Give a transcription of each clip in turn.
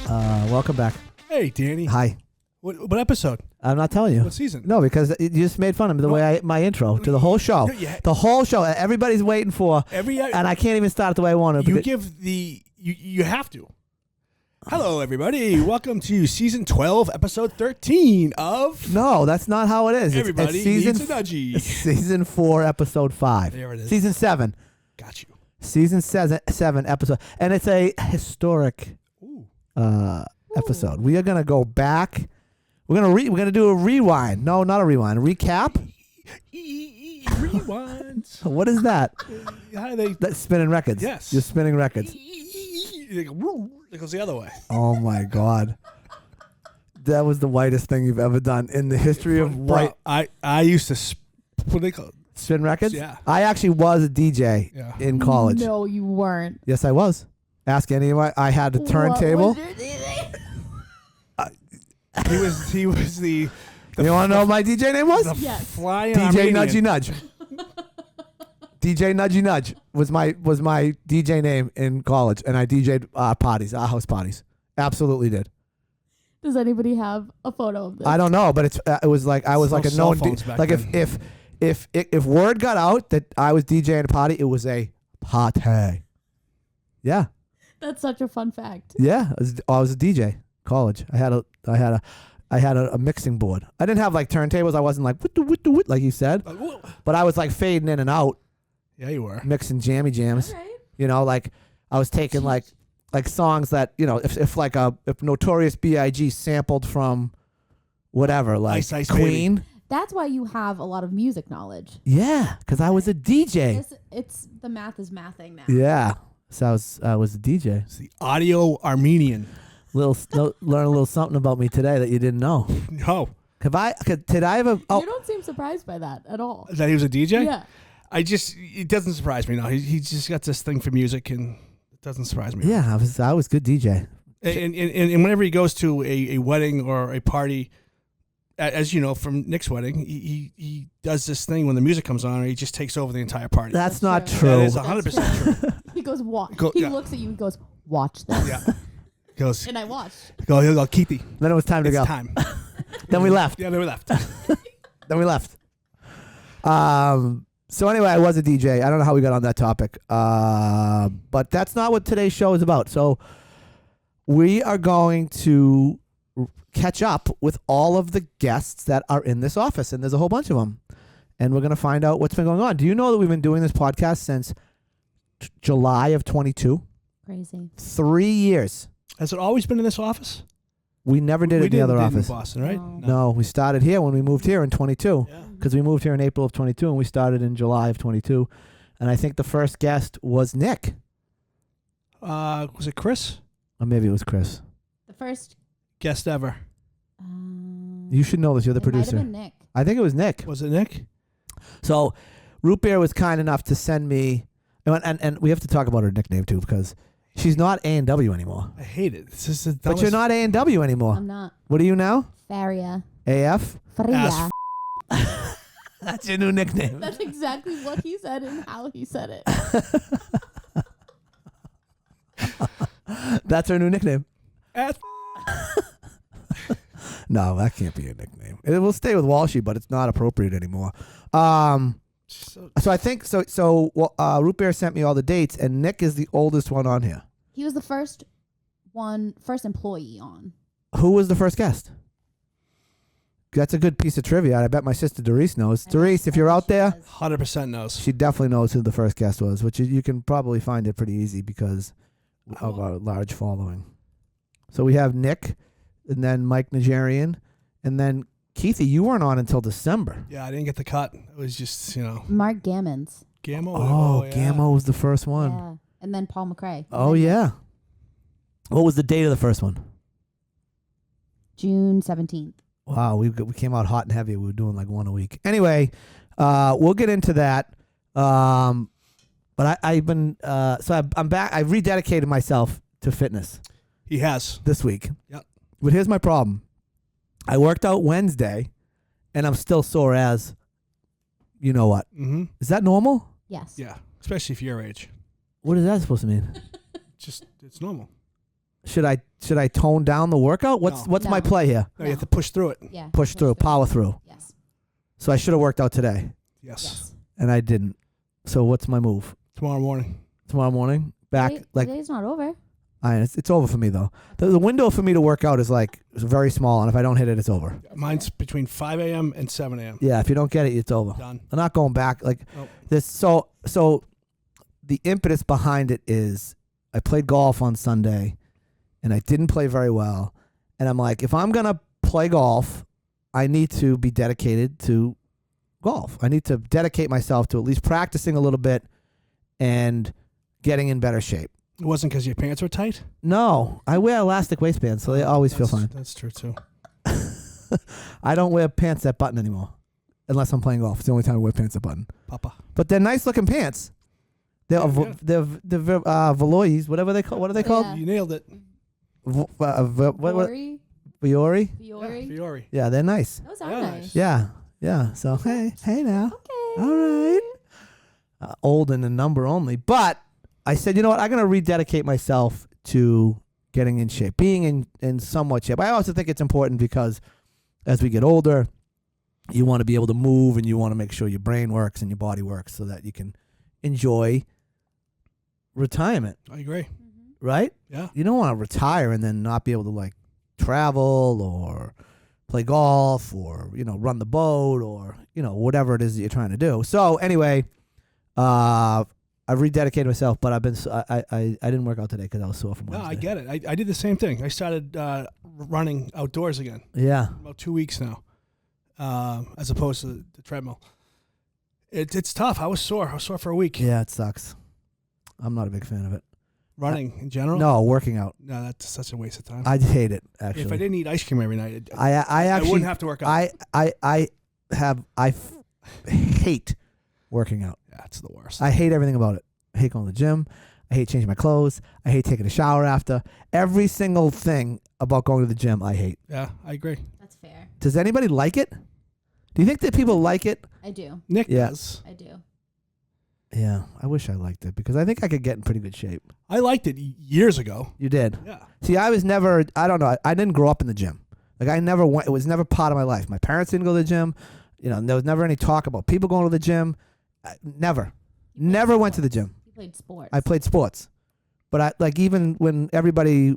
Welcome back. Hey, Danny. Hi. What episode? I'm not telling you. What season? No, because you just made fun of the way my intro to the whole show. Yeah. The whole show. Everybody's waiting for, and I can't even start it the way I want to. You have to. Hello, everybody. Welcome to season 12, episode 13 of. No, that's not how it is. Everybody it's season, needs a nudgy. Season 4, episode 5. There it is. Season 7. Got you. Season 7 episode, and it's a historic episode. We are gonna go back. We're gonna do a rewind. No, not a rewind. A recap. Rewind. What is that? That's spinning records. Yes. You're spinning records. It goes the other way. Oh my God. That was the whitest thing you've ever done in the history of white. I used to, what do they call it? Spin records? Yeah. I actually was a DJ in college. No, you weren't. Yes, I was. Ask anyone. I had a turntable. What was your DJ? He was the You want to know what my DJ name was? Yes. flying DJ Armenian. Nudgey Nudge. DJ Nudgey Nudge was my DJ name in college, and I DJ'd parties, house parties. Absolutely did. Does anybody have a photo of this? I don't know, but it was like I was like a cell known phones back like then. if word got out that I was DJing a party, it was a party. Yeah, That's such a fun fact. yeah. I was a DJ. College. I had a mixing board. I didn't have like turntables. I wasn't like what like you said, but I was like fading in and out, Yeah, you were. mixing jammy jams. All right. You know, like I was taking like songs that, you know, if Notorious B.I.G. sampled from whatever, like Ice Ice Queen. Baby. That's why you have a lot of music knowledge. Yeah, because I was a DJ. It's the math is mathing now. Yeah, so I was a DJ. It's the audio Armenian. Learn a little something about me today that you didn't know. No. Did I have a? Oh, You don't seem surprised by that at all. That he was a DJ? Yeah. It doesn't surprise me now. He just got this thing for music, and it doesn't surprise me. yeah, I was good DJ. And whenever he goes to a wedding or a party, as you know from Nick's wedding, he does this thing when the music comes on, and he just takes over the entire party. That's not true. true. That is 100% true. He goes, watch. Yeah. He looks at you and goes, watch this. Yeah. He goes, And I watched. he'll go, Keithy. Then it was time to It's go. time. Then we left. Yeah, then we left. Then we left. So anyway, I was a DJ. I don't know how we got on that topic. But that's not what today's show is about. So we are going to catch up with all of the guests that are in this office, and there's a whole bunch of them. And we're going to find out what's been going on. Do you know that we've been doing this podcast since July of 22? Crazy. 3 years. Has it always been in this office? We never did it in the other office. In Boston, right? No. No, we started here when we moved here in 22. Yeah. Because we moved here in April of 22 and we started in July of 22. And I think the first guest was Nick. Was it Chris? Or maybe it was Chris. The first. Guest ever. You should know this. You're the It might producer. have been Nick. I think it was Nick. Was it Nick? So Root Beer was kind enough to send me, and we have to talk about her nickname too, because she's not A&W anymore. I hate it. This is the But dumbest. you're not A&W anymore. I'm not. What are you now? Faria. AF? Faria. Ass That's your new nickname. That's exactly what he said and how he said it. That's her new nickname. Ass No, that can't be a nickname. It will stay with Walshy, but it's not appropriate anymore. So I think so. Root Beer sent me all the dates, and Nick is the oldest one on here. He was the first employee on. Who was the first guest? That's a good piece of trivia. I bet my sister Doris knows. Doris, if you're out there, 100% knows. she definitely knows who the first guest was, which you can probably find it pretty easy because of our large following. So we have Nick, and then Mike Nigerian, and then Keithy. You weren't on until December. Yeah, I didn't get the cut. It was just, Mark Gammons. Gammo. Oh, yeah. Gammo was the first one. Yeah. And then Paul McRae. Oh, yeah. What was the date of the first one? June 17th. Wow, we came out hot and heavy. We were doing like one a week. Anyway, we'll get into that. But I've been I'm back. I've rededicated myself to fitness He has. this week. Yep. But here's my problem. I worked out Wednesday, and I'm still sore as you know what. Mm-hmm. Is that normal? Yes. Yeah, especially if you're your age. What is that supposed to mean? It's normal. Should I tone down the workout? What's my No. play here? No, you have to push through it. Yeah. Push through, power through. Yes. So I should have worked out today, Yes. Yes. and I didn't. So what's my move? Tomorrow morning. Tomorrow morning, back The day's not over. it's over for me though. The window for me to work out is very small, and if I don't hit it, it's over. Mine's between 5 a.m. and 7 a.m. Yeah, if you don't get it, it's over. Done. I'm not going back. Nope. This. So the impetus behind it is I played golf on Sunday, and I didn't play very well. And I'm like, if I'm gonna play golf, I need to be dedicated to golf. I need to dedicate myself to at least practicing a little bit and getting in better shape. It wasn't because your pants were tight? No, I wear elastic waistbands, so they always feel fine. That's true, too. I don't wear pants that button anymore, unless I'm playing golf. It's the only time I wear pants that button. Papa. But they're nice looking pants. They're Yeah, they're Velois, whatever they call. What are they called? Yeah. You nailed it. What? Fiore? Fiore? Fiore? Fiore. Yeah, they're nice. Those are Yeah, nice. nice. Yeah. So hey now. Okay. All right. Old and a number only, but I said, you know what? I'm gonna rededicate myself to getting in shape, being in somewhat shape. I also think it's important because as we get older, you want to be able to move and you want to make sure your brain works and your body works so that you can enjoy retirement, I agree. Mhm. right? Yeah. You don't want to retire and then not be able to travel or play golf or run the boat or whatever it is that you're trying to do. So anyway, I've rededicated myself, but I didn't work out today because I was sore from No, Wednesday. I get it. I did the same thing. I started running outdoors again Yeah. about 2 weeks now, as opposed to the treadmill. It's tough. I was sore. I was sore for a week. Yeah, it sucks. I'm not a big fan of it. Running in general? No, working out. No, that's such a waste of time. I hate it actually. If I didn't eat ice cream every night, I actually wouldn't have to work out. I hate working out. Yeah, it's the worst. I hate everything about it. I hate going to the gym. I hate changing my clothes. I hate taking a shower after. Every single thing about going to the gym, I hate. Yeah, I agree. That's fair. Does anybody like it? Do you think that people like it? I do. Nick Yeah. does. I do. Yeah, I wish I liked it because I think I could get in pretty good shape. I liked it years ago. You did. Yeah. See, I was never, I don't know, I didn't grow up in the gym. I never went, it was never part of my life. My parents didn't go to the gym. There was never any talk about people going to the gym. Never went to the gym. You played sports. I played sports. But even when everybody,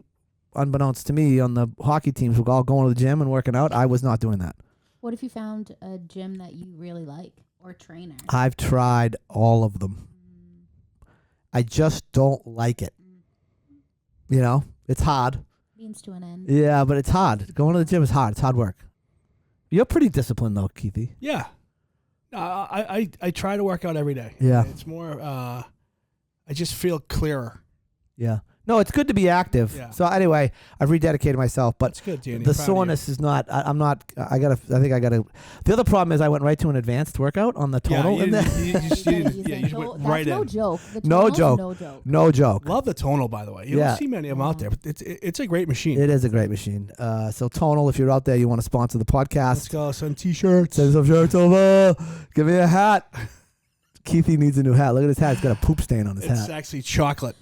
unbeknownst to me, on the hockey teams were all going to the gym and working out, I was not doing that. What if you found a gym that you really like or trainer? I've tried all of them. I just don't like it. It's hard. Means to an end. Yeah, but it's hard. Going to the gym is hard. It's hard work. You're pretty disciplined though, Keithy. Yeah. I try to work out every day. Yeah. It's more, I just feel clearer. Yeah. No, it's good to be active. Yeah. So anyway, I've rededicated myself, but That's good, Danny. the I'm proud of you. soreness is not. I'm not. I think I gotta. The other problem is I went right to an advanced workout on the tonal. Yeah, in there. you just went right no in. joke. The No tonal's joke. No joke. No joke. Love the tonal, by the way. You Yeah. don't see many of them out there, but it's a great machine. It is a great machine. So tonal, if you're out there, you want to sponsor the Let's podcast, go. Some T-shirts. send some shirts over. Give me a hat. Keithy needs a new hat. Look at his hat. It's got a poop stain on his It's hat. actually chocolate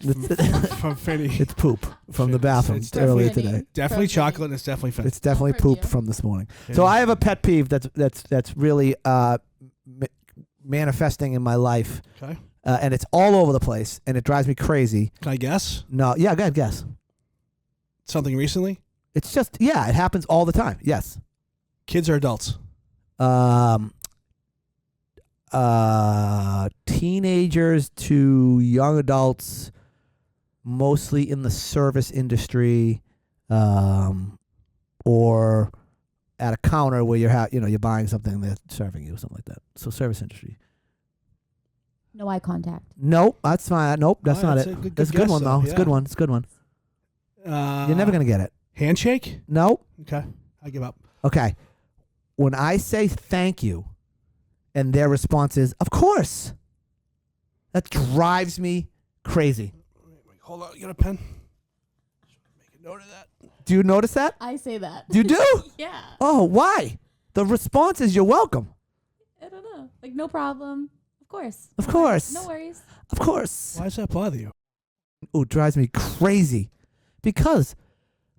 from Finny. It's poop from the bathroom It's earlier definitely- today. Definitely From chocolate, and it's definitely Finny. It's definitely From poop you. from this morning. Yeah. So I have a pet peeve that's really manifesting in my life, Okay. and it's all over the place, and it drives me crazy. Can I guess? No, yeah, go ahead, guess. Something recently? It's just it happens all the time. Yes. Kids or adults? Teenagers to young adults, mostly in the service industry, or at a counter where you're buying something and they're serving you, something like that. So service industry. No eye contact. Nope, that's fine. Nope, that's not That's it. a good That's a good guess, one though. It's a yeah. good one. It's a good one. You're never gonna get it. Handshake? Nope. Okay. I give up. Okay. When I say thank you, and their response is, of course. That drives me crazy. Hold on. You got a pen? Make a note of that. Do you notice that? I say that. You do? Yeah. Oh, why? The response is, you're welcome. I don't know. Like, no problem. Of course. Of course. No worries. Of course. Why does that bother you? Oh, it drives me crazy. Because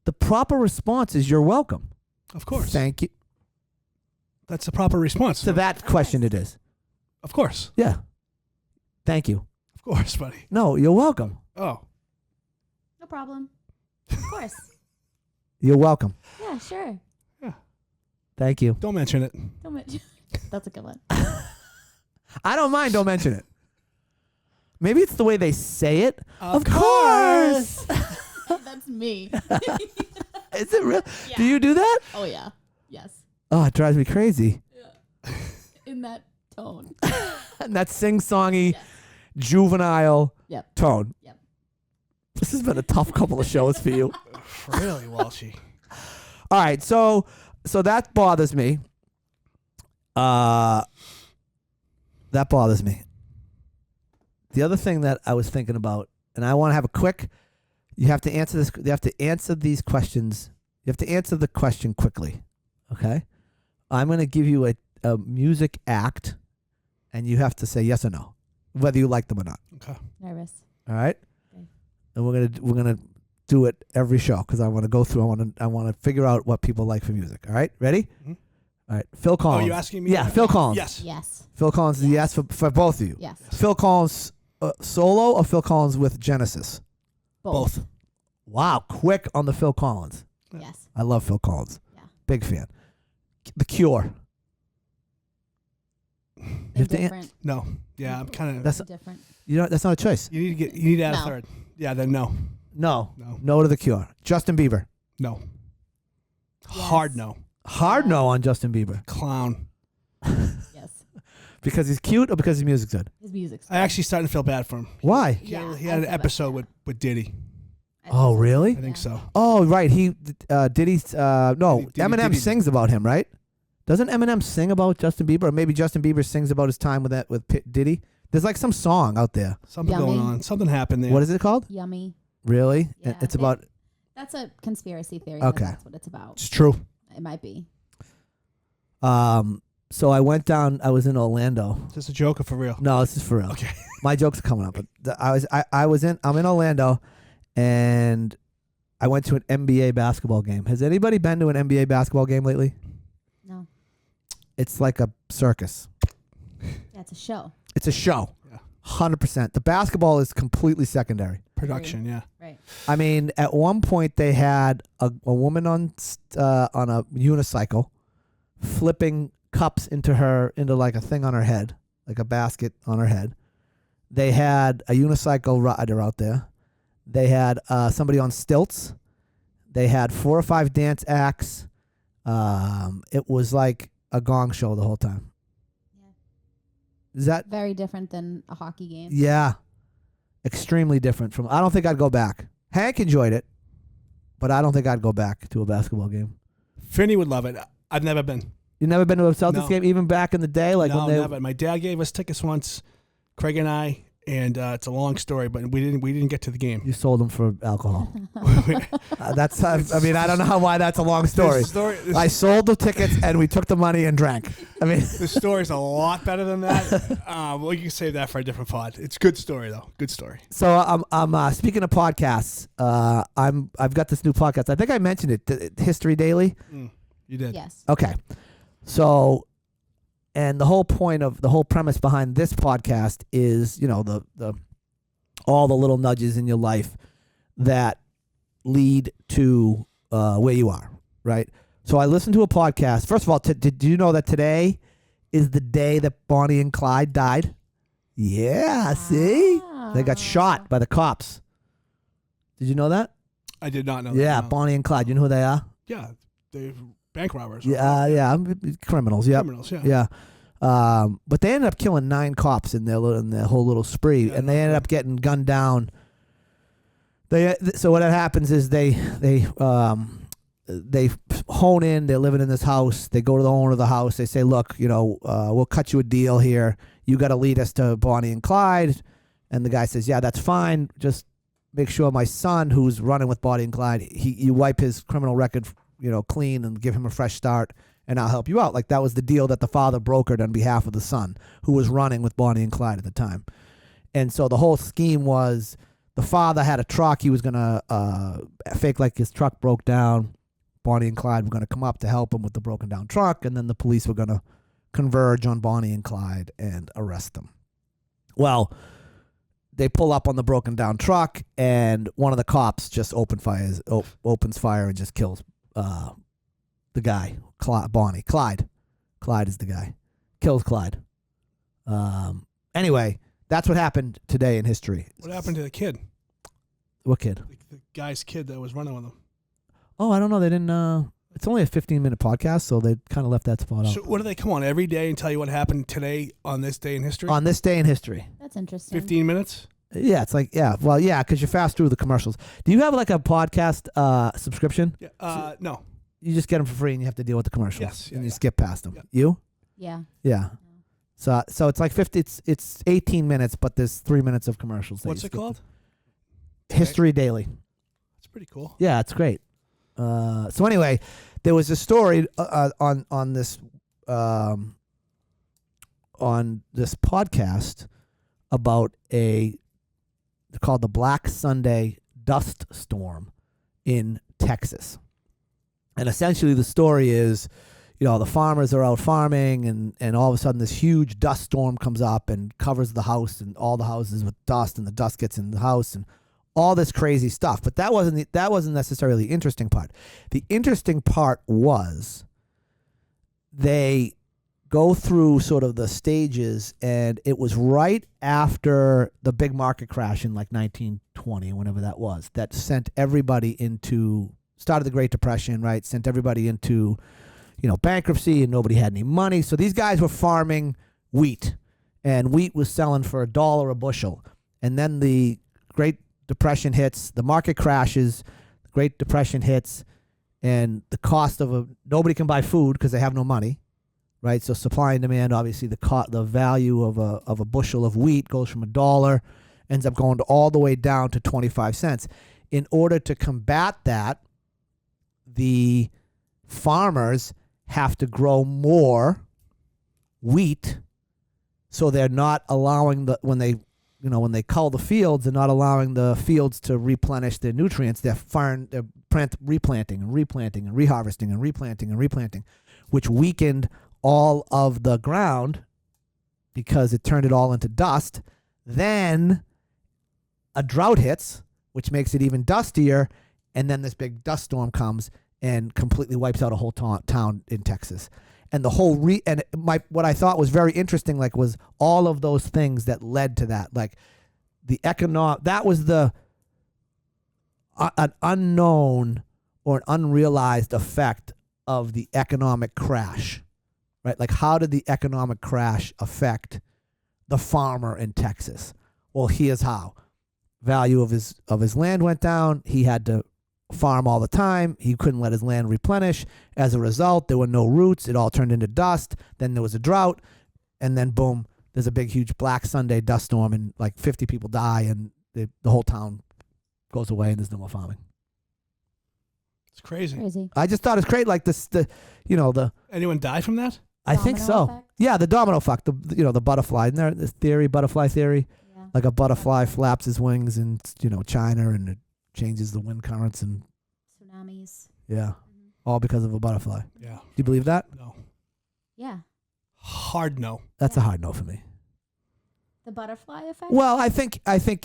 the proper response is you're welcome. Of course. Thank you. That's the proper response. To that question it is. Of course. Yeah. Thank you. Of course, buddy. No, you're welcome. Oh. No problem. Of course. You're welcome. Yeah, sure. Thank you. Don't mention it. Don't mention. That's a good one. I don't mind. Don't mention it. Maybe it's the way they say it. Of course. That's me. Is it real? Yeah. Do you do that? Oh yeah. Yes. Oh, it drives me crazy. In that tone. And that sing-songy, Yes. juvenile Yep. tone. Yep. This has been a tough couple of shows for you. Really, Walshy. All right, so that bothers me. That bothers me. The other thing that I was thinking about, and I want to have a quick. You have to answer this. You have to answer these questions. You have to answer the question quickly. Okay, I'm going to give you a music act, and you have to say yes or no, whether you like them or not. Okay. Nervous. All right, Okay. and we're gonna do it every show because I want to go through. I want to figure out what people like for music. All right, ready? Mhm. All right, Phil Collins. Oh, you asking me? Yeah, Phil Collins. Yes. Yes. Phil Collins is a yes for both of you. Yes. Phil Collins solo or Phil Collins with Genesis? Both. Wow, quick on the Phil Collins. Yes. I love Phil Collins. Yeah. Big fan. The Cure. You have to Indifferent. No. Yeah, I'm kind of. That's Different. that's not a choice. You need to add No. a third. Yeah. Then no. No. No. No to the Cure. Justin Bieber. No. Yes. Hard no. Hard Yeah. no on Justin Bieber. Clown. Yes. Because he's cute or because his music's good? His music's. I actually starting to feel bad for him. Why? He Yeah, had I an feel bad episode for with Diddy. Oh, really? I think so. Oh, right. He Diddy's no, Diddy- Eminem Diddy- sings about him, right? Doesn't Eminem sing about Justin Bieber? Or maybe Justin Bieber sings about his time with Diddy? There's like some song out there. Something Yummy. going on. Something happened there. What is it called? Yummy. Really? Yeah, It's they- about That's a conspiracy theory. Okay. That's what it's about. It's true. It might be. so I went down, I was in Orlando. Is this a joke or for real? No, this is for real. Okay. My jokes are coming up, but I'm in Orlando, and I went to an NBA basketball game. Has anybody been to an NBA basketball game lately? No. It's like a circus. Yeah, it's a show. It's a show. Yeah. 100%. The basketball is completely secondary. Production. Yeah. Right. I mean, at one point they had a woman on a unicycle flipping cups into like a thing on her head, like a basket on her head. They had a unicycle rider out there. They had somebody on stilts. They had 4 or 5 dance acts. It was like a gong show the whole time. Yeah. Is that? Very different than a hockey game. Yeah. Extremely different from. I don't think I'd go back. Hank enjoyed it, but I don't think I'd go back to a basketball game. Finney would love it. I've never been. You never been to a Celtics No. game, even back in the day, like No, when they. never. My dad gave us tickets once, Craig and I, and it's a long story, but we didn't get to the game. You sold them for alcohol. That's. I mean, I don't know why that's a long story. I sold the tickets and we took the money and drank. I mean, The story's a lot better than that. Well, you can save that for a different pod. It's a good story though. Good story. so I'm speaking of podcasts. I've got this new podcast. I think I mentioned it, History Daily. You did. Yes. Okay. So, and the whole premise behind this podcast is, the all the little nudges in your life that lead to where you are, right? So I listened to a podcast. First of all, did you know that today is the day that Bonnie and Clyde died? Yeah, see? They got shot by the cops. Did you know that? I did not know Yeah, that. No. Bonnie and Clyde. You know who they are? Yeah. They're bank robbers. Yeah, criminals. Yep. Criminals, yeah. Yeah. But they ended up killing 9 cops in their whole little spree, Yeah, and they ended up getting gunned down. So what happens is they hone in. They're living in this house. They go to the owner of the house. They say, "Look, we'll cut you a deal here. You got to lead us to Bonnie and Clyde." And the guy says, "Yeah, that's fine. Just make sure my son, who's running with Bonnie and Clyde, you wipe his criminal record, clean, and give him a fresh start, and I'll help you out." Like that was the deal that the father brokered on behalf of the son, who was running with Bonnie and Clyde at the time. And so the whole scheme was the father had a truck. He was gonna fake like his truck broke down. Bonnie and Clyde were gonna come up to help him with the broken down truck, and then the police were gonna converge on Bonnie and Clyde and arrest them. Well, they pull up on the broken down truck, and one of the cops just opens fire and just kills the guy, Bonnie. Clyde is the guy. Kills Clyde. Anyway, that's what happened today in history. What happened to the kid? What kid? The guy's kid that was running with him. Oh, I don't know. They didn't. It's only a 15-minute podcast, so they kind of left that spot out. So what do they come on every day and tell you what happened today on this day in history? On this day in history. That's interesting. 15 minutes? Yeah, it's like, well, because you fast through the commercials. Do you have like a podcast subscription? Yeah, no. You just get them for free and you have to deal with the commercials. Yes. And you skip past them. Yeah. You? Yeah. Yeah. So it's like 50, it's 18 minutes, but there's 3 minutes of commercials. What's it called? History Daily. That's pretty cool. Yeah, it's great. So anyway, there was a story on this podcast about called the Black Sunday dust storm in Texas. And essentially the story is, the farmers are out farming and all of a sudden this huge dust storm comes up and covers the house and all the houses with dust, and the dust gets in the house and all this crazy stuff. But that wasn't necessarily the interesting part. The interesting part was they go through sort of the stages, and it was right after the big market crash in like 1920, whenever that was, that sent everybody started the Great Depression, right? Sent everybody into, bankruptcy, and nobody had any money. So these guys were farming wheat, and wheat was selling for $1 a bushel. And then the Great Depression hits, the market crashes, the Great Depression hits, and the cost of nobody can buy food because they have no money. Right, so supply and demand. Obviously, the value of a bushel of wheat goes from $1, ends up going all the way down to 25 cents. In order to combat that, the farmers have to grow more wheat, so they're not allowing when they cull the fields, they're not allowing the fields to replenish their nutrients. They're replanting and replanting and reharvesting and replanting and replanting, which weakened all of the ground because it turned it all into dust. Then a drought hits, which makes it even dustier, and then this big dust storm comes and completely wipes out a whole town in Texas. And the whole what I thought was very interesting, was all of those things that led to that, like the that was an unknown or an unrealized effect of the economic crash. Right? Like, how did the economic crash affect the farmer in Texas? Well, here's how. Value of his land went down. He had to farm all the time. He couldn't let his land replenish. As a result, there were no roots. It all turned into dust. Then there was a drought. And then, boom, there's a big, huge Black Sunday dust storm, and like 50 people die, and the whole town goes away, and there's no more farming. It's crazy. I just thought it's great. Like Anyone die from that? I think so. Effect? Yeah, the domino effect. The butterfly. Isn't there this butterfly theory? Yeah. Like a butterfly flaps his wings in China, and it changes the wind currents and tsunamis. Yeah, all because of a butterfly. Yeah. Do you believe that? No. Yeah. Hard no. That's a hard no for me. The butterfly effect? Well, I think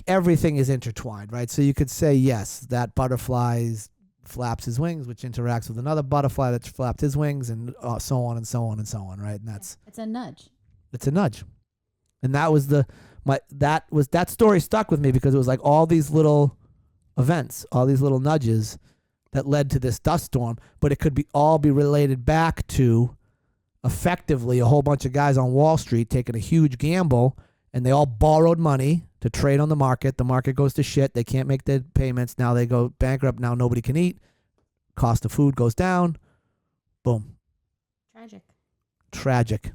everything is intertwined, right? So you could say yes, that butterflies flaps his wings, which interacts with another butterfly that flapped his wings, and so on and so on and so on, right? And that's it's a nudge. It's a nudge, and that was that story stuck with me because it was like all these little events, all these little nudges that led to this dust storm, but it could all be related back to effectively a whole bunch of guys on Wall Street taking a huge gamble, and they all borrowed money to trade on the market. The market goes to shit. They can't make their payments. Now they go bankrupt. Now nobody can eat. Cost of food goes down. Boom. Tragic.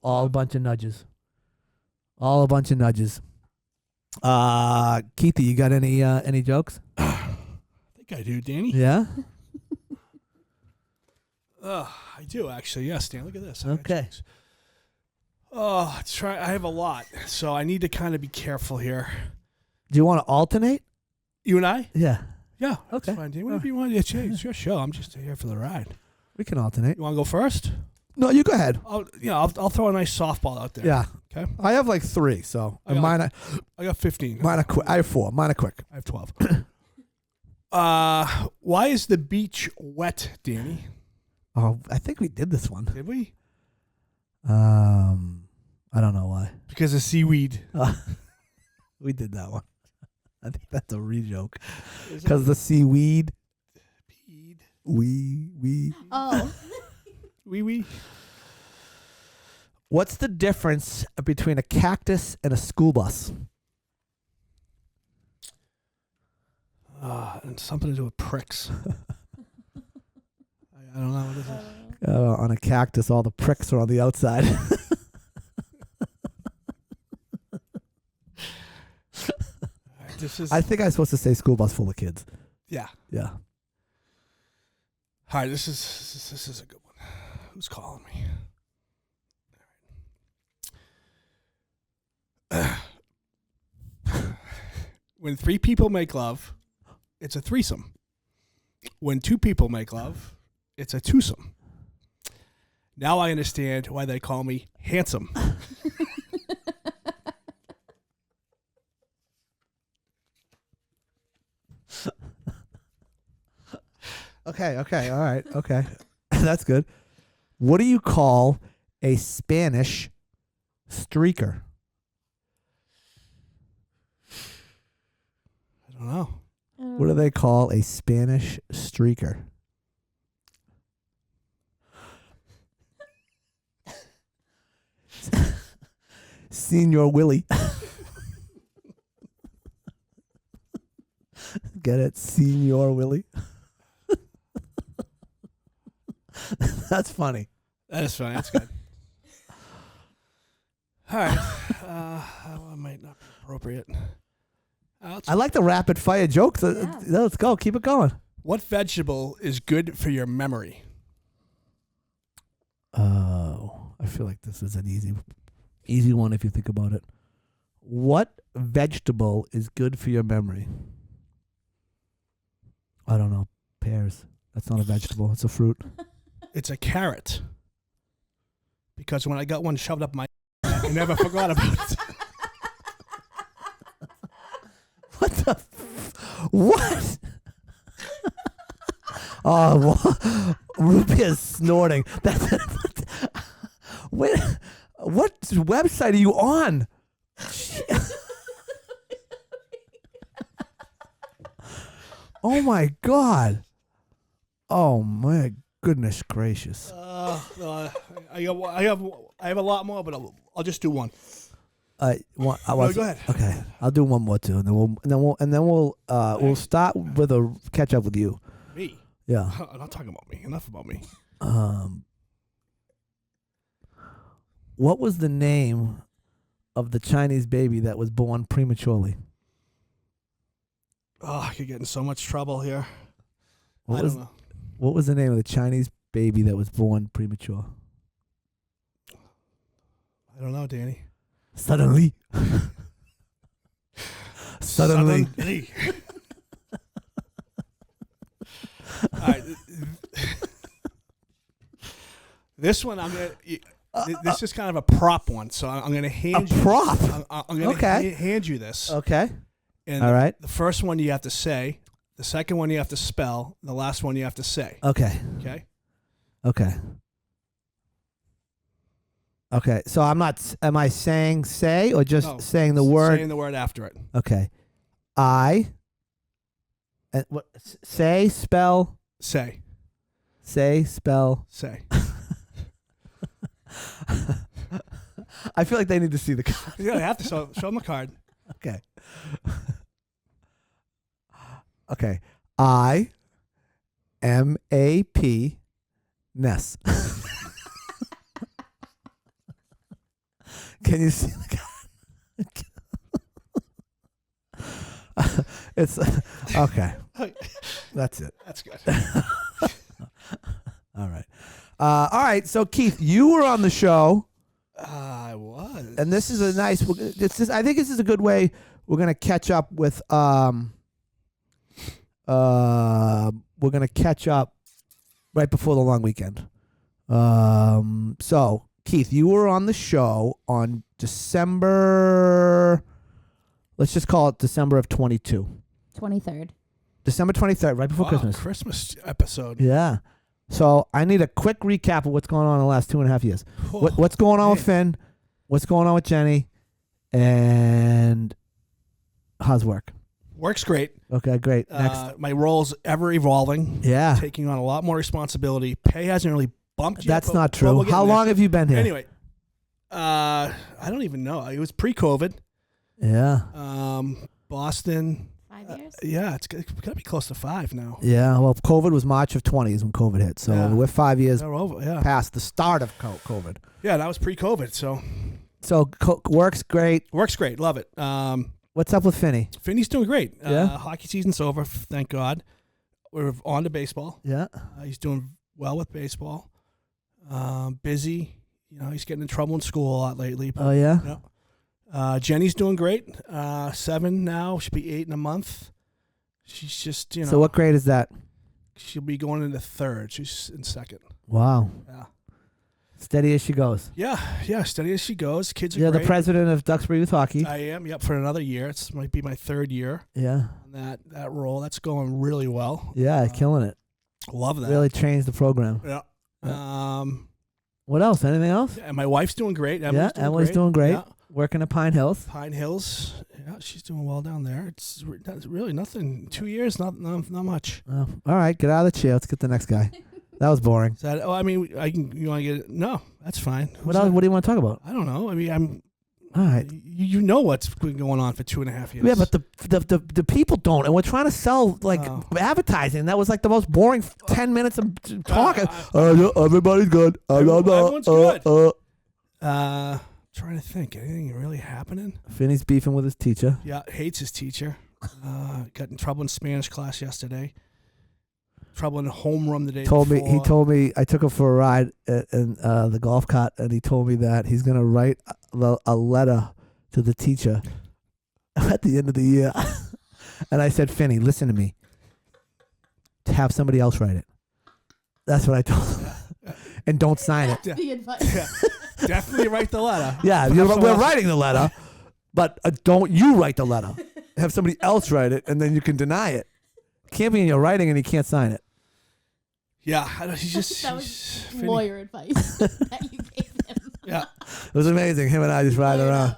All a bunch of nudges. Keithy, you got any jokes? I think I do, Danny. Yeah? I do, actually. Yes, Dan, look at this. Okay. I have a lot, so I need to kind of be careful here. Do you want to alternate? You and I? Yeah. Yeah. That's Okay. fine. Do whatever you want. Yeah, it's your show. I'm just here for the ride. We can alternate. You want to go first? No, you go ahead. I'll throw a nice softball out there. Yeah. Okay. I have like 3, so I got- mine. I got 15. Mine are quick. I have 4. Mine are quick. I have 12. Why is the beach wet, Danny? Oh, I think we did this one. Did we? I don't know why. Because of seaweed. We did that one. I think that's a re-joke. Because the seaweed. Peed. We. Oh. Wee. What's the difference between a cactus and a school bus? And something to do with pricks. I don't know what is it. On a cactus, all the pricks are on the outside. This is I think I'm supposed to say school bus full of kids. yeah. Yeah. All right, this is a good one. Who's calling me? When 3 people make love, it's a threesome. When 2 people make love, it's a twosome. Now I understand why they call me handsome. Okay, all right, okay. That's good. What do you call a Spanish streaker? I don't know. What do they call a Spanish streaker? Senior Willie. Get it? Senior Willie. That's funny. That is funny. That's good. All right. That might not be appropriate. I like the rapid fire jokes. Yeah. Let's go. Keep it going. What vegetable is good for your memory? Oh, I feel like this is an easy one if you think about it. What vegetable is good for your memory? I don't know. Pears. That's not a vegetable. It's a fruit. It's a carrot. Because when I got one shoved up my I never forgot about it. What the? What? Oh, Ruby is snorting. That's wait. What website are you on? Oh my God. Oh my goodness gracious. I have a lot more, but I'll just do one. Go ahead. Okay, I'll do one more too, and then we'll start with a catch up with you. Me? Yeah. I'm not talking about me. Enough about me. What was the name of the Chinese baby that was born prematurely? Oh, I could get in so much trouble here. What I was don't know. What was the name of the Chinese baby that was born premature? I don't know, Danny. Suddenly. Suddenly. All right. This one I'm gonna. This is kind of a prop one, so I'm gonna hand you. Prop. I'm gonna hand you this. Okay. And All right. The first one you have to say. The second one you have to spell. The last one you have to say. Okay. Okay. Okay. Okay. So I'm not. Am I saying say or just No, saying the word? Saying the word after it. Okay. I. And what? Say, spell. Say. Say, spell. Say. I feel like they need to see the card. You don't have to show them the card. Okay. Okay. I-M-A-P Ness. Can you see the card? It's okay. That's it. That's good. All right. All right. So Keith, you were on the show. I was. And this is a nice. I think this is a good way. we're gonna catch up with we're gonna catch up right before the long weekend. So Keith, you were on the show on December. Let's just call it December of 22. 23rd. December 23rd, right before Christmas. Christmas episode. Yeah. So I need a quick recap of what's going on in the last 2.5 years. What's going on with Finn? What's going on with Jenny? And how's work? Works great. Okay, great. Next. My role's ever evolving. Yeah. Taking on a lot more responsibility. Pay hasn't really bumped yet. That's not true. How long have you been here? Anyway, I don't even know. It was pre-COVID. Yeah. Boston. 5 years? Yeah, it's got to be close to 5 now. Yeah. Well, COVID was March of 20 is when COVID hit. So Yeah. we're 5 years They're over, yeah. past the start of COVID. Yeah, that was pre-COVID, so So work's great. works great. Love it. What's up with Finney? Finney's doing great. Yeah? Hockey season's over, thank God. We're on to baseball. Yeah. He's doing well with baseball. Busy. He's getting in trouble in school a lot lately. But, Oh, yeah? Jenny's doing great. 7 now. She'll be 8 in a month. She's just, So what grade is that? she'll be going into 3rd. She's in 2nd. Wow. Yeah. Steady as she goes. Yeah, steady as she goes. Kids are You're great. the president of Duxbury Youth Hockey. I am, for another year. It might be my 3rd year Yeah. in that role. That's going really well. Yeah, killing it. Love that. Really changed the program. Yeah. What else? Anything else? And my wife's doing great. Emily's doing great. Yeah. Working at Pine Hills. Pine Hills. Yeah, she's doing well down there. It's really nothing. 2 years, not much. Oh, all right, get out of the chair. Let's get the next guy. That was boring. Is that? Oh, I mean, you want to get it? No, that's fine. What else? What do you want to talk about? I don't know. I mean, All right. You know what's been going on for 2.5 years. Yeah, but the people don't, and we're trying to sell advertising. That was like the most boring 10 minutes of talking. Everybody's good. Everyone's good. Trying to think. Anything really happening? Finney's beefing with his teacher. Yeah, hates his teacher. Got in trouble in Spanish class yesterday. Trouble in the homeroom the day before. He told me I took him for a ride in the golf cart, and he told me that he's gonna write a letter to the teacher at the end of the year. And I said, Finney, listen to me. Have somebody else write it. That's what I told him. And don't sign it. That's the advice. Yeah. Definitely write the letter. Yeah, we're writing the letter, but don't you write the letter. Have somebody else write it, and then you can deny it. Can't be in your writing, and he can't sign it. Yeah, he's just that was lawyer advice that you gave him. Yeah, it was amazing. Him and I just riding around.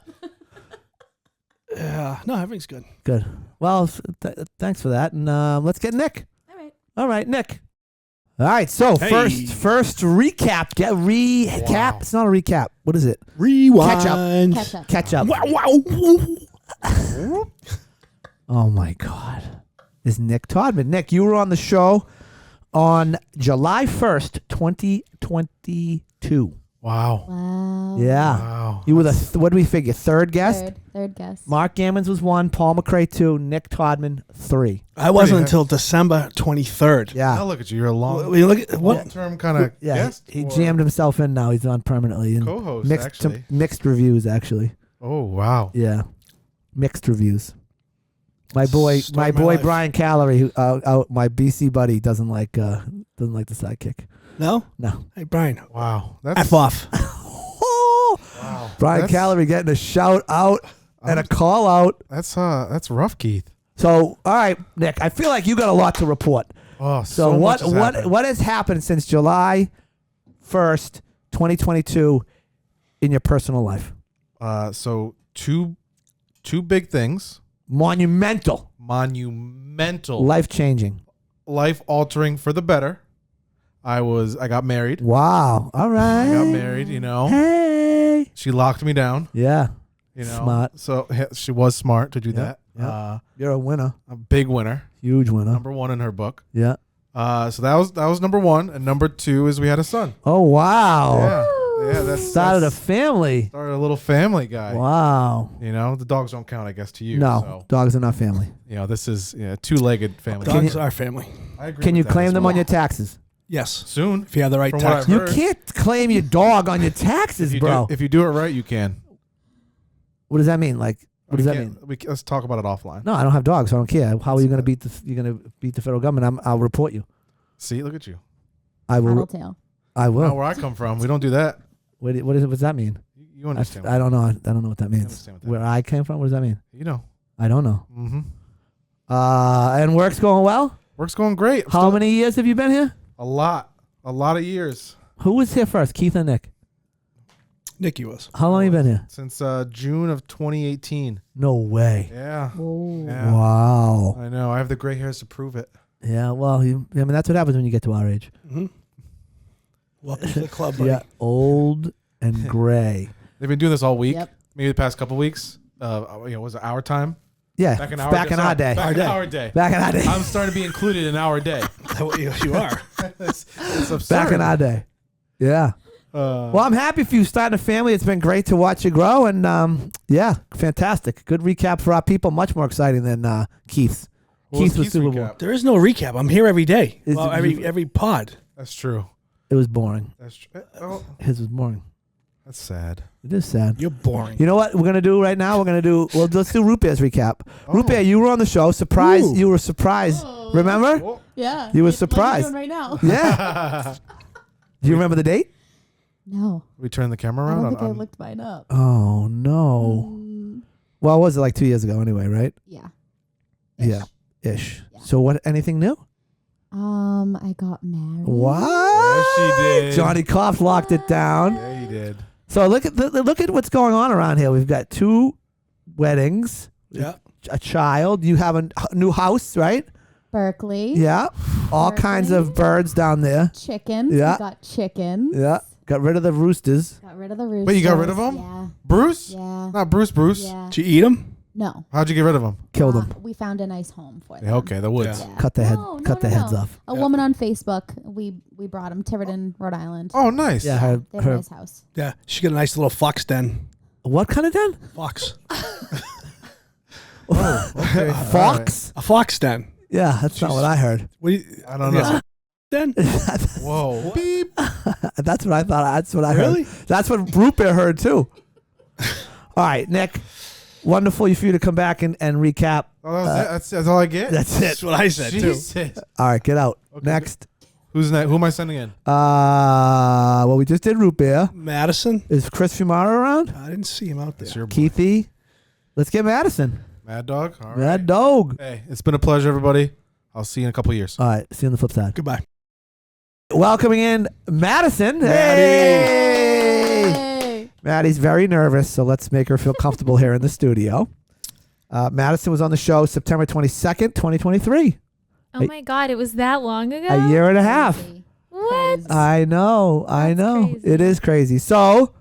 Yeah, no, everything's good. Good. Well, thanks for that, and let's get Nick. All right, Nick. All right, so Hey. first recap. Recap. Wow. It's not a recap. What is it? Rewind. Catch up. Wow. Oh my God. Is Nick Todman. Nick, you were on the show on July 1st, 2022. Wow. Yeah. Wow. You were what do we figure? Third guest? Third guest. Mark Gammons was 1, Paul McRae 2, Nick Todman 3. I wasn't until December 23rd. Now Yeah. look at you. You're a Look at what? long-term kind of Yeah. guest. He or jammed himself in now. He's on permanently. And co-host, mixed, actually. mixed reviews, actually. Oh, wow. Yeah. Mixed reviews. My boy Story of my life. Brian Calorie, who my BC buddy, doesn't like the sidekick. No? No. Hey, Brian. Wow. That's F off. wow. Brian That's- Calorie getting a shout out and a call out. That's rough, Keith. So, all right, Nick, I feel like you got a lot to report. Oh, So, much has happened. what has happened since July 1st, 2022 in your personal life? So two big things. Monumental. Life-changing. Life-altering for the better. I got married. Wow. All right. I got married, Hey. She locked me down, Yeah. Smart. So she was smart to do that. Yeah. You're a winner. A big winner. Huge winner. Number 1 in her book. Yeah. So that was number 1, and number 2 is we had a son. Oh, wow. Yeah, that's Started a family. started a little family guy. Wow. The dogs don't count, I guess, to you. No, So, dogs are not family. this is a two-legged family. Dogs are family. I agree Can you with that claim as them well. on your taxes? Yes. Soon? If you have the right From what tax. I've You heard. can't claim your dog on your taxes, If you bro. if you do it right, you can. What does that mean? Like, What does that mean? Let's talk about it offline. No, I don't have dogs. So I don't care. How are you going to beat the? You're going to beat the federal government? I'll report you. See, look at you. I will. Tattletale. I will. Not where I come from. We don't do that. What does that mean? You understand? I don't know. I don't know what that means. understand what that Where I came from? What does that mean? You know. I don't know. Mm-hmm. And work's going well? Work's going great. How many years have you been here? A lot of years. Who was here first, Keith or Nick? Nicky was. How long you been here? Since June of 2018. No way. Yeah. Whoa. Yeah. Wow. I know. I have the gray hairs to prove it. Yeah, well, that's what happens when you get to our age. Mm-hmm. Welcome to the club, buddy. Yeah, old and gray. They've been doing this all week. Yep. Maybe the past couple weeks. Was it our time? Yeah, Back in our back in our day. Back in our day. Back in our day. I'm starting to be included in our day. You are. It's absurd. Back in our day. Yeah. Well, I'm happy for you starting a family. It's been great to watch you grow, and yeah, fantastic. Good recap for our people. Much more exciting than Keith's. What was Keith was Keith's Super recap? Bowl. There is no recap. I'm here every day. Is Well, it- every pod. That's true. It was boring. That's true. Oh, His was boring. that's sad. It is sad. You're boring. You know what we're gonna do right now? Let's do Root Bear's recap. Oh. Root Bear, you were on the show. Surprised. Ooh. You were surprised. Oh. Remember? Oh. Yeah. You were Like surprised. you're doing right now. Yeah. Do you remember the date? No. We turn the camera I around. don't think I on- looked mine up. Oh no. Well, was it like 2 years ago anyway? Right? Yeah. Yeah. Ish. Yeah. So what? Anything new? I got married. What? Yes, she did. Johnny Koff locked it down. Yeah, you did. So look at what's going on around here. We've got 2 weddings, Yeah. a child. You have a new house, right? Berkeley. Yeah. All kinds of birds down there. Chickens. Yeah. We got chickens. Yeah. Got rid of the roosters. Got rid of the roosters. Wait, you got rid of 'em? Yeah. Bruce? Yeah. Not Bruce. Yeah. Did you eat them? No. How'd you get rid of him? Killed them. We found a nice home for them. Yeah, okay, the woods. Yeah. Cut their head. No, Cut their heads off. A woman on Facebook. We brought him. Tiverton, Rhode Island. Oh, nice. Yeah. Her, They have a her. nice house. Yeah. She got a nice little fox den. What kind of den? Fox. Okay. Fox. A fox den. Yeah, that's not what I heard. What do you? I don't know. Yeah. Den? Whoa. Beep. That's what I thought. That's what I Really? heard. That's what Root Bear heard too. All right, Nick. Wonderful for you to come back and recap. Oh, that was it? That's all I get? That's That's it. what I said too. Jesus. All right, get out. Okay. Next. Who's next? Who am I sending in? Well, we just did Root Bear. Madison. Is Chris Fumaro around? I didn't see him out there. That's your boy. Keithy. Let's get Madison. Mad Dog? All right. Mad Dog. Hey, it's been a pleasure, everybody. I'll see you in a couple of years. All right, see you on the flip side. Goodbye. Welcoming in Madison. Maddie. Hey! Hey. Maddie's very nervous, so let's make her feel comfortable here in the studio. Madison was on the show September 22nd, 2023. Oh my God, it was that long ago? A year and a half. Crazy. What? Crazy. I know. That's crazy. It is crazy. So,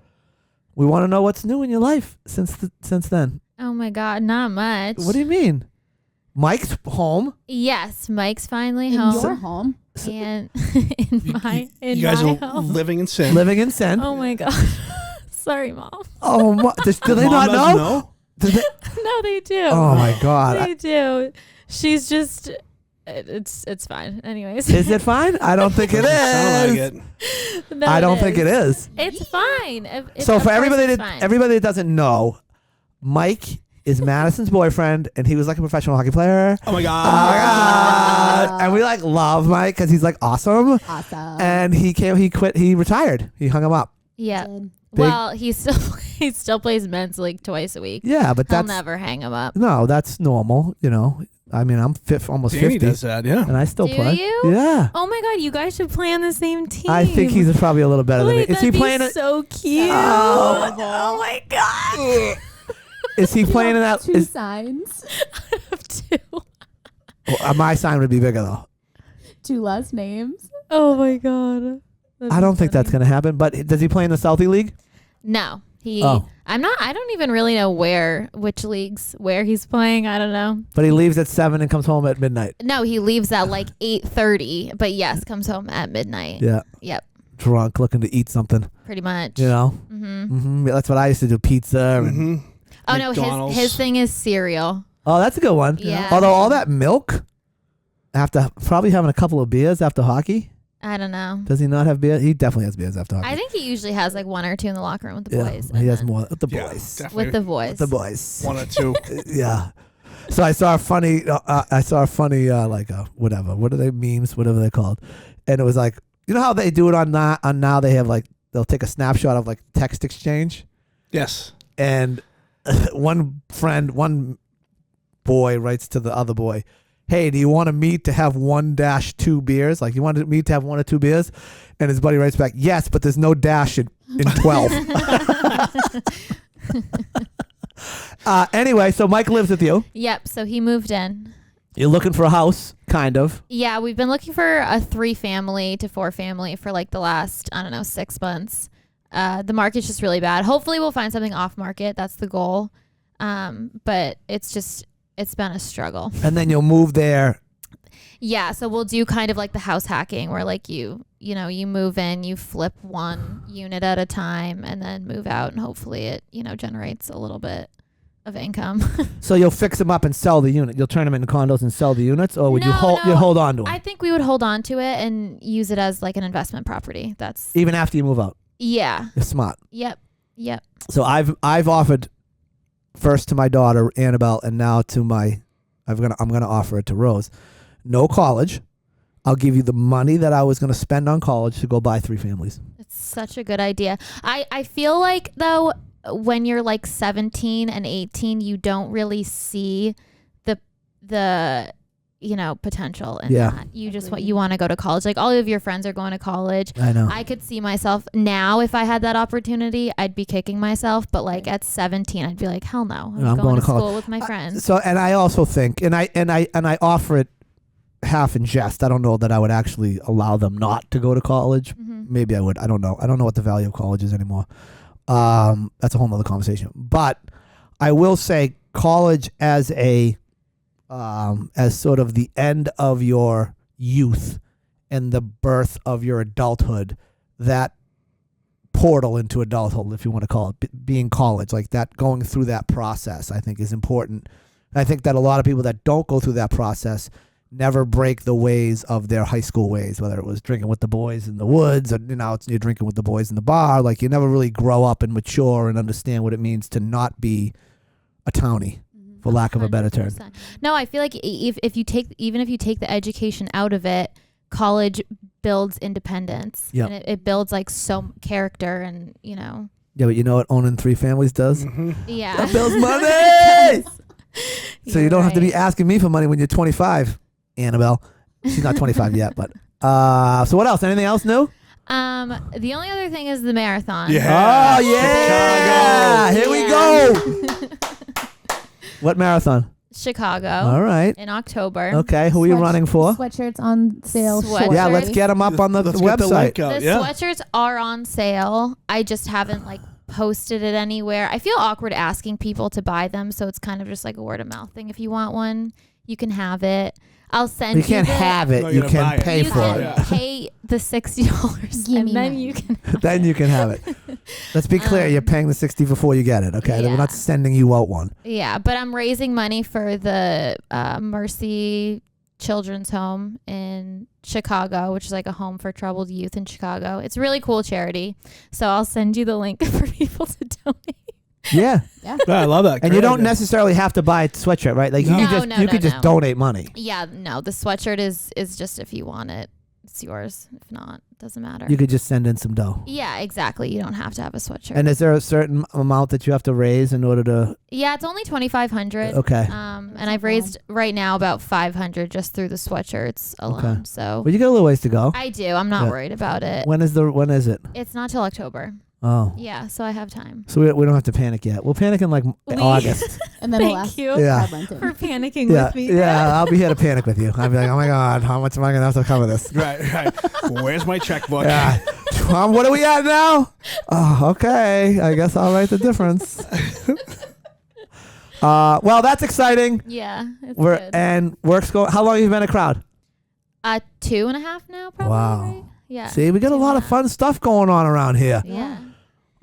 we want to know what's new in your life since then. Oh my God, not much. What do you mean? Mike's home. Yes, Mike's finally In home. your home. And in You guys my are home. living in sin. Living in sin. Oh my God. Sorry, Mom. Oh, do they Mom not doesn't know? Do they- No, they do. oh my God. They do. She's just, it's fine. Anyways. Is it fine? I don't think it Sound is. like it. No, I don't think it is. It's fine. So Of for course everybody it's that fine. everybody that doesn't know, Mike is Madison's boyfriend, and he was like a professional hockey player. Oh my Oh God. my God. And we like love Mike because he's like awesome. Awesome. And he quit. He retired. He hung him up. Yeah. Did. Well, he still plays men's league twice a week. Yeah, but I'll that's never hang him up. no, that's normal. You know, I mean, I'm almost Danny 50, does that, yeah. and I still Do play. you? Yeah, Oh my God, you guys should play on the same team. I think he's probably a little better than me. Wait, Is he that'd be playing? so cute. Oh, my God. Is he playing in that? Two signs. I have two. My sign would be bigger though. Two last names. Oh my God. I don't think that's gonna happen. But does he play in the Southie League? No. Oh. I don't even really know which leagues, where he's playing. I don't know. But he leaves at 7 and comes home at midnight. No, he leaves at like 8:30, but yes, comes home at midnight. Yeah. Yep. Drunk, looking to eat something. Pretty much. You know. Mm-hmm. That's what I used to do. Pizza. And, Mm-hmm. Oh no, McDonald's. his thing is cereal. oh, that's a good one. Yeah. Although all that milk, after probably having a couple of beers after hockey, I don't know. Does he not have beers? He definitely has beers after hockey. I think he usually has like 1 or 2 in the locker room with the boys. He and has then- more with the Yeah, boys. definitely. with the boys. With the boys. 1 or 2. Yeah. So I saw a funny, like whatever. What are they memes? Whatever they're called. And it was like, you know how they do it on now? They have like they'll take a snapshot of like text exchange, Yes. and one boy writes to the other boy, "Hey, do you want to meet to have 1-2 beers? Like you want to meet to have 1 or 2 beers?" And his buddy writes back, "Yes, but there's no dash in 12." Anyway, so Mike lives with you. Yep. So he moved in. You're looking for a house, kind of. Yeah, we've been looking for a 3-family to 4-family for like the last, 6 months. The market's just really bad. Hopefully we'll find something off market. That's the goal. But it's been a struggle. And then you'll move there. Yeah, so we'll do kind of like the house hacking where like you move in, you flip 1 unit at a time and then move out, and hopefully it, generates a little bit of income. So you'll fix them up and sell the unit. You'll turn them into condos and sell the units, or would you No, hold? no. You hold on to them I think we would hold on to it and use it as like an investment property. That's even after you move out. yeah. You're smart. Yep. So I've offered first to my daughter Annabelle, and now to I'm gonna offer it to Rose. No college. I'll give you the money that I was gonna spend on college to go buy 3 families. It's such a good idea. I feel like though when you're like 17 and 18, you don't really see the potential in Yeah. that. You just you want to go to college. Like all of your friends are going to college. I know. I could see myself now, if I had that opportunity, I'd be kicking myself. But like at 17, I'd be like, hell no. I'm going to college. school with my friends. So, and I also think, and I offer it half in jest. I don't know that I would actually allow them not to go to college. Mhm. Maybe I would. I don't know. I don't know what the value of college is anymore. That's a whole nother conversation. But I will say college as sort of the end of your youth and the birth of your adulthood, that portal into adulthood, if you want to call it, being college, like that, going through that process, I think is important. I think that a lot of people that don't go through that process never break the ways of their high school ways, whether it was drinking with the boys in the woods or, you're drinking with the boys in the bar. Like you never really grow up and mature and understand what it means to not be a townie, for lack of a better term. 100%. No, I feel like if you take the education out of it, college builds independence. Yep. And it builds like so character and, Yeah, but you know what owning 3 families does? yeah. That builds money! So you You're don't have to be right. asking me for money when you're 25, Annabelle. She's not 25 yet, but. So what else? Anything else new? The only other thing is the marathon. Yeah. Oh, yeah! Here we go! What marathon? Chicago. All right. In October. Okay, who are you running for? Sweatshirts on sale. Sweatshirts. Yeah, let's get them up on the Let's get the website. link out. The Yeah. sweatshirts are on sale. I just haven't like posted it anywhere. I feel awkward asking people to buy them, so it's kind of just like a word of mouth thing. If you want one, you can have it. I'll send you. You can't have it. No, You you gotta buy can it. pay You for can it. Yeah. pay the $60, Give and me then mine. you can. Then you can have it. Let's be clear. You're paying the $60 before you get it. Okay, Yeah. we're not sending you out one. Yeah, but I'm raising money for the Mercy Children's Home in Chicago, which is like a home for troubled youth in Chicago. It's a really cool charity. So I'll send you the link for people to donate. Yeah, Yeah, I love that. and Great you don't idea. necessarily have to buy a sweatshirt, right? Like you No, can just no, you no, could just no. donate money. Yeah, no, the sweatshirt is just if you want it, it's yours. If not, it doesn't matter. You could just send in some dough. Yeah, exactly. You don't have to have a sweatshirt. And is there a certain amount that you have to raise in order to? Yeah, it's only $2,500. Okay. And I've raised right now about $500 just through the sweatshirts alone. Okay. So Well, you got a little ways to go. I do. I'm not Yeah. worried about it. When is it? It's not till October. Oh. Yeah, so I have time. So we don't have to panic yet. We'll panic in like August. And then we'll Thank ask you Yeah. Renton. for panicking Yeah, with me. yeah. I'll be here to panic with you. I'll be like, oh my god, how much am I gonna have to cover this? Right. Where's my checkbook? Yeah. What are we at now? Oh, okay. I guess I'll write the difference. Well, that's exciting. Yeah, it's good. And work's going. How long have you been a crowd? 2.5 now, probably. Wow. Right? Yeah. See, we got a lot of fun stuff going on around here. Yeah.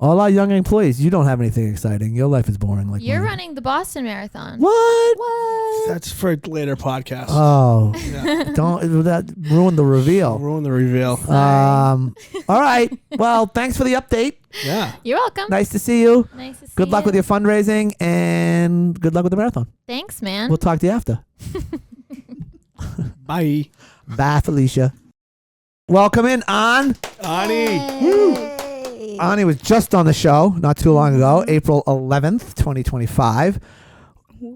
All our young employees, you don't have anything exciting. Your life is boring. Like You're mine. running the Boston Marathon. What? What? That's for a later podcast. Oh, Yeah. don't that ruin the reveal. Ruin the reveal. All right. Well, thanks for the update. Yeah. You're welcome. Nice to see you. Nice to see Good luck you. with your fundraising and good luck with the marathon. Thanks, man. We'll talk to you after. Bye. Bye, Felicia. Welcome in, An. Ani. Hey. Ani was just on the show not too long ago, April 11th, 2025.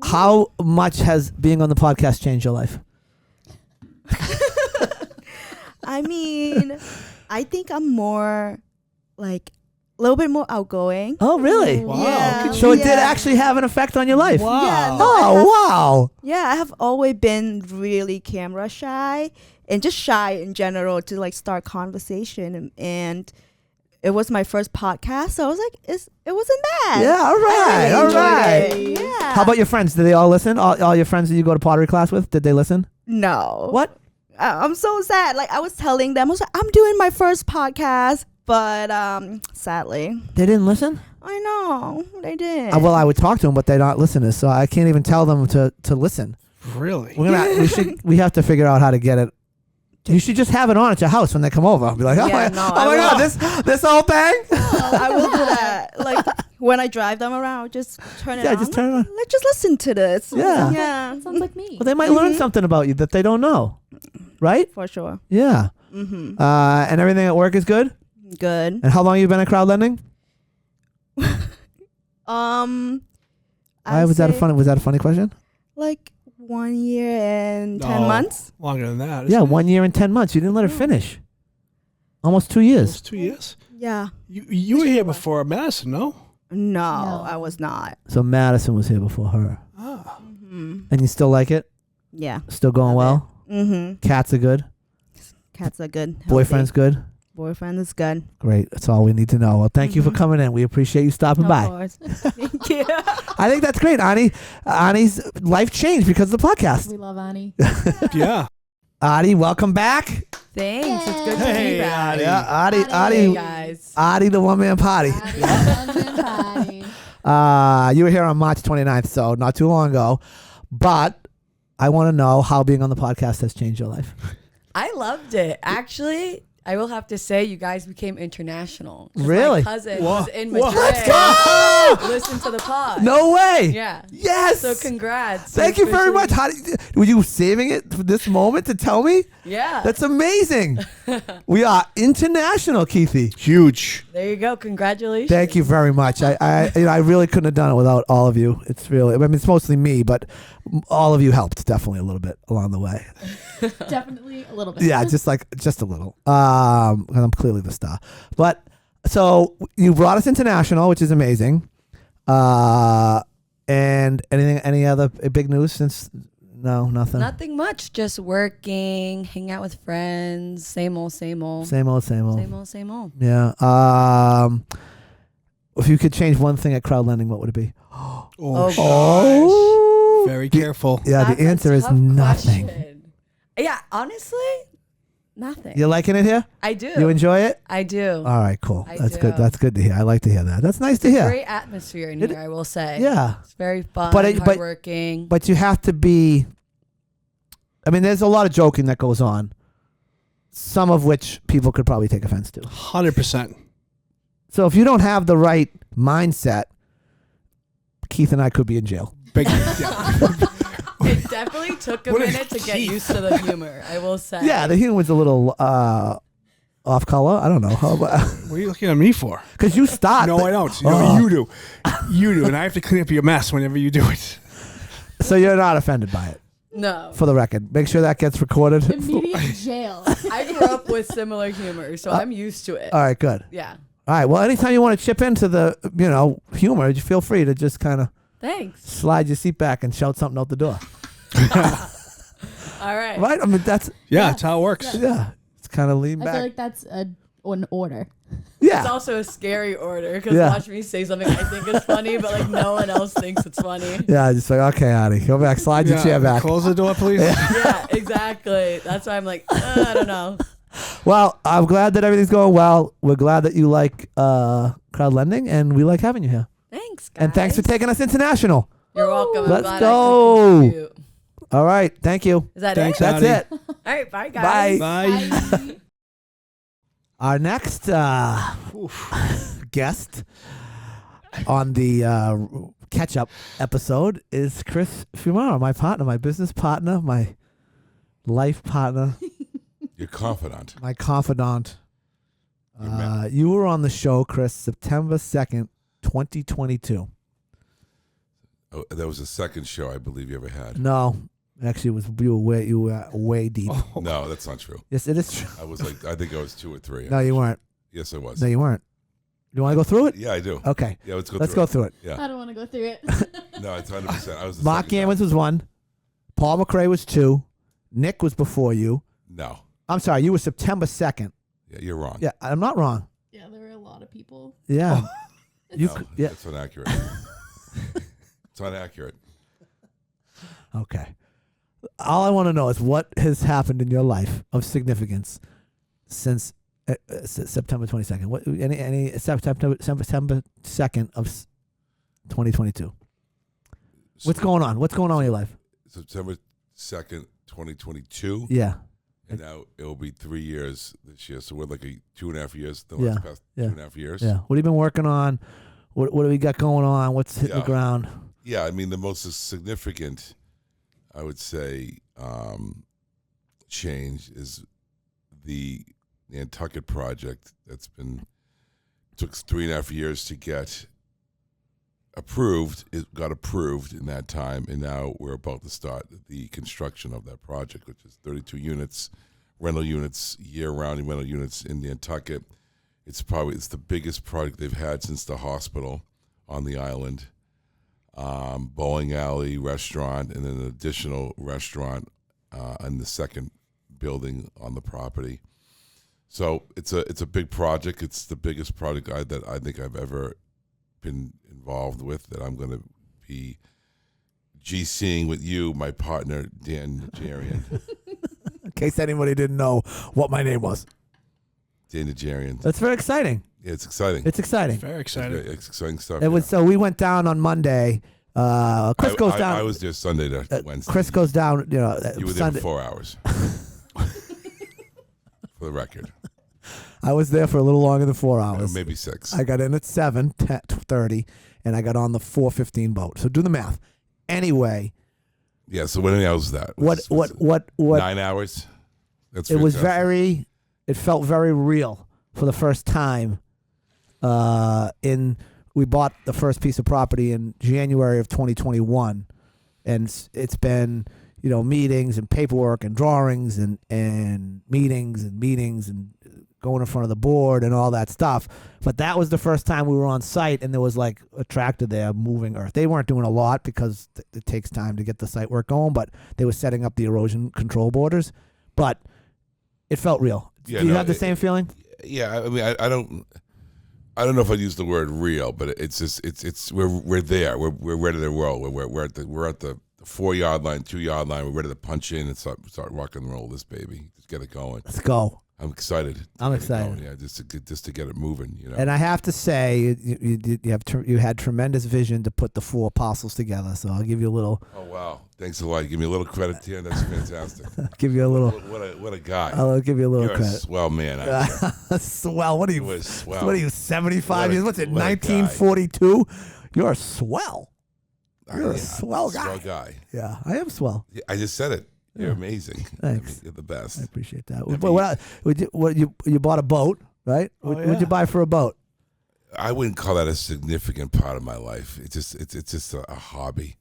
How much has being on the podcast changed your life? I mean, I think I'm more like a little bit more outgoing. Oh, really? Wow. Yeah. So it did Yeah. actually have an effect on your life? Wow. Yeah, no. Oh, wow. Yeah, I have always been really camera shy and just shy in general to like start conversation. And it was my first podcast, so I was like, it wasn't bad. Yeah, all I right, really all enjoyed right. it. Yeah. How about your friends? Did they all listen? All your friends that you go to pottery class with, did they listen? No. What? I'm so sad. Like I was telling them, I was like, I'm doing my first podcast, but sadly, They didn't listen? I know they did. Well, I would talk to them, but they're not listeners, so I can't even tell them to listen. Really? We have to figure out how to get it. You should just have it on at your house when they come over. Be like, oh, Yeah, my, no, oh I my will. God, this whole thing? I will do that. Like when I drive them around, I'll just turn it Yeah, on. just turn it on. Let's just listen to this. Yeah. Yeah. Sounds like me. Well, they might learn something about you that they don't know, right? For sure. Yeah. Mm-hmm. And everything at work is good. Good. And how long you been at crowd lending? I'd Was that a say funny question? like 1 year and 10 No. months. Longer than that. Yeah, isn't it? 1 year and 10 months. You didn't let her finish. Almost 2 years. Almost 2 years. Yeah. You were here before Madison, no? No, I was not. So Madison was here before her. Ah. Mm-hmm. And you still like it? Yeah. Still going Love well? Mm-hmm. Cats are good? Cats are good. Healthy. Boyfriend's good? Boyfriend is good. Great. That's all we need to know. Well, thank you for Mhm. coming in. We appreciate you stopping Of by. course. Thank you. I think that's great, Ani. Ani's life changed because of the podcast. We love Annie. Yeah. Ani, welcome back. Thanks. It's good to Hey, be back. Ani. Yeah, Ani, Ani. Hey Ani, guys. Ani, the one-man party. You were here on March 29th, so not too long ago. But I want to know how being on the podcast has changed your life. I loved it. Actually, I will have to say you guys became international. 'Cause Really? My cousin Whoa. was in Whoa. Madrid. Let's go! Listen to the pod. No way. Yeah. Yes. So congrats. Thank you very much. Officially- Were you saving it for this moment to tell me? Yeah. That's amazing. We are international, Keithy. Huge. There you go. Congratulations. Thank you very much. I really couldn't have done it without all of you. It's really, I mean, it's mostly me, but all of you helped definitely a little bit along the way. Definitely a little bit. Yeah, just a little. 'Cause I'm clearly the star. But so you brought us international, which is amazing. And any other big news since? No, nothing. Nothing much. Just working, hang out with friends. Same old, same old. Same old, same old. Same old, same old. Yeah. If you could change one thing at crowd lending, what would it be? Oh, Oh, Oh. Very careful. Yeah, That's the a answer is tough nothing. question. Yeah, honestly, nothing. You liking it here? I do. You enjoy it? I do. All right, cool. I That's good. do. That's good to hear. I like to hear that. That's nice to hear. Great atmosphere in It- here, I will say. Yeah, It's very fun, But it- but- hardworking. but you have to be. I mean, there's a lot of joking that goes on, some of which people could probably take offense to. 100%. So if you don't have the right mindset, Keith and I could be in jail. Big. Yeah. It definitely took a What a minute to get keep. used to the humor, I will say. Yeah, the humor was a little off color. I don't know how, What are you looking at me for? because you start. No, I don't. Oh. No, you do. You do. And I have to clean up your mess whenever you do it. So you're not offended by it, No. for the record. Make sure that gets recorded. Immediate jail. I grew up with similar humor, so I'm used to it. All right, good. Yeah. All right. Well, anytime you want to chip into the, humor, you feel free to just kind of Thanks. slide your seat back and shout something out the door. All right. Right? I mean, that's, Yeah, that's how it works. yeah. It's kind of lean I back. feel like that's an order. yeah. It's also a scary order because Yeah. watch me say something I think is funny, but like no one else thinks it's funny. Yeah. Just like, okay, Adi, go back. Slide your chair back. Close the door, please. Yeah, exactly. That's why I'm like, I don't know. Well, I'm glad that everything's going well. We're glad that you like crowd lending, and we like having you here. Thanks, guys. And thanks for taking us international. You're welcome. I'm Let's glad I go. could contribute. All right. Thank you. Is that Thanks, it? That's Howdy. it. All right, bye, guys. Bye. Our next guest on the catch-up episode is Chris Fumaro, my partner, my business partner, my life partner, Your confidant. my confidant. Your man. You were on the show, Chris, September 2nd, 2022. Oh, that was the second show I believe you ever had. No, actually, it was you were way deep. No, that's not true. Yes, it is true. I was like, I think I was 2 or 3. No, you weren't. Yes, I was. No, you weren't. You want to go through it? Yeah, I do. Okay. Yeah, let's go Let's through go through it. it. Yeah. I don't want to go through it. No, it's 100%. I was the Mark second Gammons was 1. Paul McRae was 2. Nick was before you. No. I'm sorry, you were September 2nd. Yeah, you're wrong. Yeah, I'm not wrong. Yeah, there were a lot of people. Yeah. You No, yeah. that's inaccurate. It's inaccurate. Okay. All I want to know is what has happened in your life of significance since September 22nd. What any September 2nd of 2022? What's going on? What's going on in your life? September 2nd, 2022. Yeah. And now it'll be 3 years this year. So we're like 2.5 years. The Yeah, past yeah. 2.5 years. Yeah. What have you been working on? What do we got going on? What's hitting the Yeah. ground? Yeah, I mean, the most significant, I would say, change is the Nantucket project that's been took 3.5 years to get approved. It got approved in that time, and now we're about to start the construction of that project, which is 32 units, rental units, year-round rental units in Nantucket. It's the biggest project they've had since the hospital on the island. Bowling alley, restaurant, and then an additional restaurant in the second building on the property. So it's a big project. It's the biggest project that I think I've ever been involved with, that I'm going to be GCing with you, my partner, Dan Najarian. In case anybody didn't know what my name was. Dan Najarian. That's very exciting. Yeah, it's exciting. It's exciting. Very excited. It's exciting stuff. It was so we went down on Monday. Chris goes down. I was there Sunday to Wednesday. Chris goes down. You know, You were there Sunday. for 4 hours. For the record. I was there for a little longer than 4 hours. Maybe 6. I got in at 7:30, and I got on the 4:15 boat. So do the math. Anyway, Yeah, so when was that? what 9 hours? That's it was fantastic. it felt very real for the first time. We bought the first piece of property in January of 2021, and it's been, you know, meetings and paperwork and drawings and meetings and going in front of the board and all that stuff. But that was the first time we were on site, and there was like a tractor there moving earth. They weren't doing a lot because it takes time to get the site work going, but they were setting up the erosion control borders. But it felt real. Yeah, Do you no, have the same feeling? Yeah, I mean, I don't know if I'd use the word real, but it's just we're there. We're ready to roll. We're at the 4-yard line, 2-yard line. We're ready to punch in and start rock and roll this baby. Just get it going. Let's go. I'm excited. to I'm get it excited. going. Yeah, just to get it moving. You know. And I have to say, you had tremendous vision to put the 4 apostles together. So I'll give you a little. Oh wow! Thanks a lot. Give me a little credit here. That's fantastic. Give you a little. What a guy. I'll give you a little You're a credit. swell man. Swell. What are you? You were swell. What are you? 75 What a- years? What's it? what a guy. 1942. You're a swell. You're a Yeah, swell guy. Swell guy. Yeah, I am swell. Yeah, I just said it. You're Yeah. amazing. Thanks. You're the I best. appreciate that. Yeah, What you bought a boat, right? Oh, What'd yeah. you buy for a boat? I wouldn't call that a significant part of my life. It's just a hobby.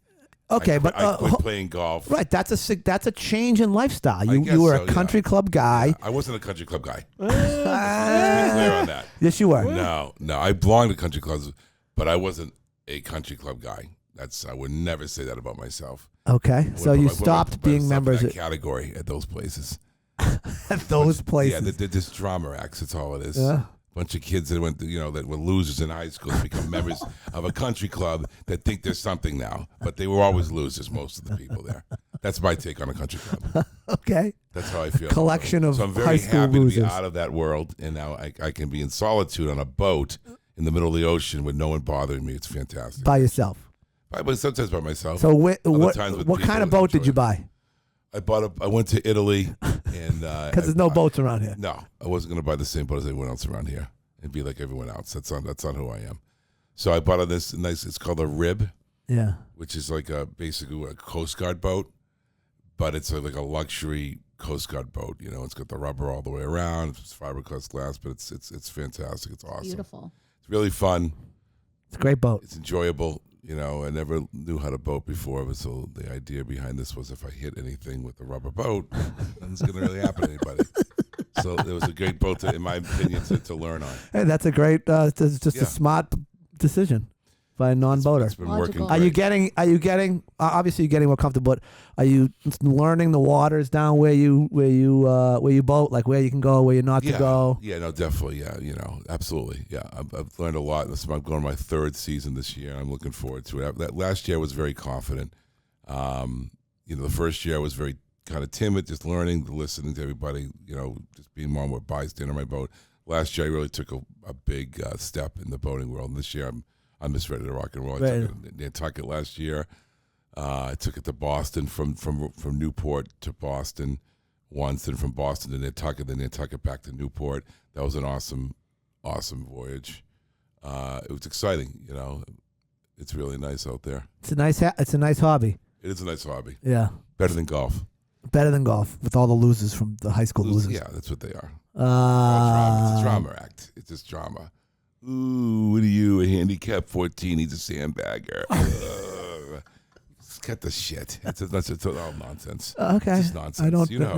Okay, I but quit playing golf. right, that's a change in lifestyle. I You guess you were so, a yeah. country club guy. I wasn't a country club guy. Let's be clear on that. Yes, you were. No. I belonged to country clubs, but I wasn't a country club guy. I would never say that about myself. Okay, so you stopped being members in that at category at those places. those Yeah, places. they're just drama acts. That's all it is. Yeah. Bunch of kids that that were losers in high school to become members of a country club that think there's something now, but they were always losers. Most of the people there. That's my take on a country club. Okay. That's how I feel. Collection of So I'm high very school happy to losers. be out of that world, and now I can be in solitude on a boat in the middle of the ocean with no one bothering me. It's fantastic. By yourself. But sometimes by myself. So what times with kind of people boat did you enjoy buy? I went to Italy, and Because there's no boats around here. No, I wasn't going to buy the same boat as everyone else around here and be like everyone else. That's not who I am. So I bought this nice. It's called a rib, Yeah. which is like basically a Coast Guard boat, but it's like a luxury Coast Guard boat. You know, it's got the rubber all the way around. It's fiberglass glass, but it's fantastic. It's awesome. Beautiful. It's really fun. It's a great boat. It's enjoyable. You know, I never knew how to boat before, but so the idea behind this was if I hit anything with the rubber boat, nothing's going to really happen to anybody. So it was a great boat, in my opinion, to learn on. Hey, that's a great, it's just Yeah. a smart decision by a non-boater. It's been Logical. working great. Are you getting? Obviously, you're getting more comfortable. But are you learning the waters down where you boat, like where you can go, where you're not to go? Yeah, no, definitely. Yeah, you know, absolutely. Yeah, I've learned a lot. I'm going to my third season this year. I'm looking forward to it. That last year I was very confident. You know, the first year I was very kind of timid, just learning, listening to everybody. You know, just being more and more bystander on my boat. Last year I really took a big step in the boating world. And this year I'm just ready to rock and roll. I took it to Nantucket last year. I took it to Boston from Newport to Boston once, and from Boston to Nantucket, then Nantucket back to Newport. That was an awesome voyage. It was exciting, you know. It's really nice out there. It's a nice hobby. It is a nice hobby. Yeah. Better than golf. Better than golf with all the losers from the high school losers. Yeah, that's what they are. Drama. It's a drama act. It's just drama. Ooh, what are you? A handicap 14? He's a sandbagger. Cut the shit. It's all nonsense. Okay. It's just nonsense. I don't. You know.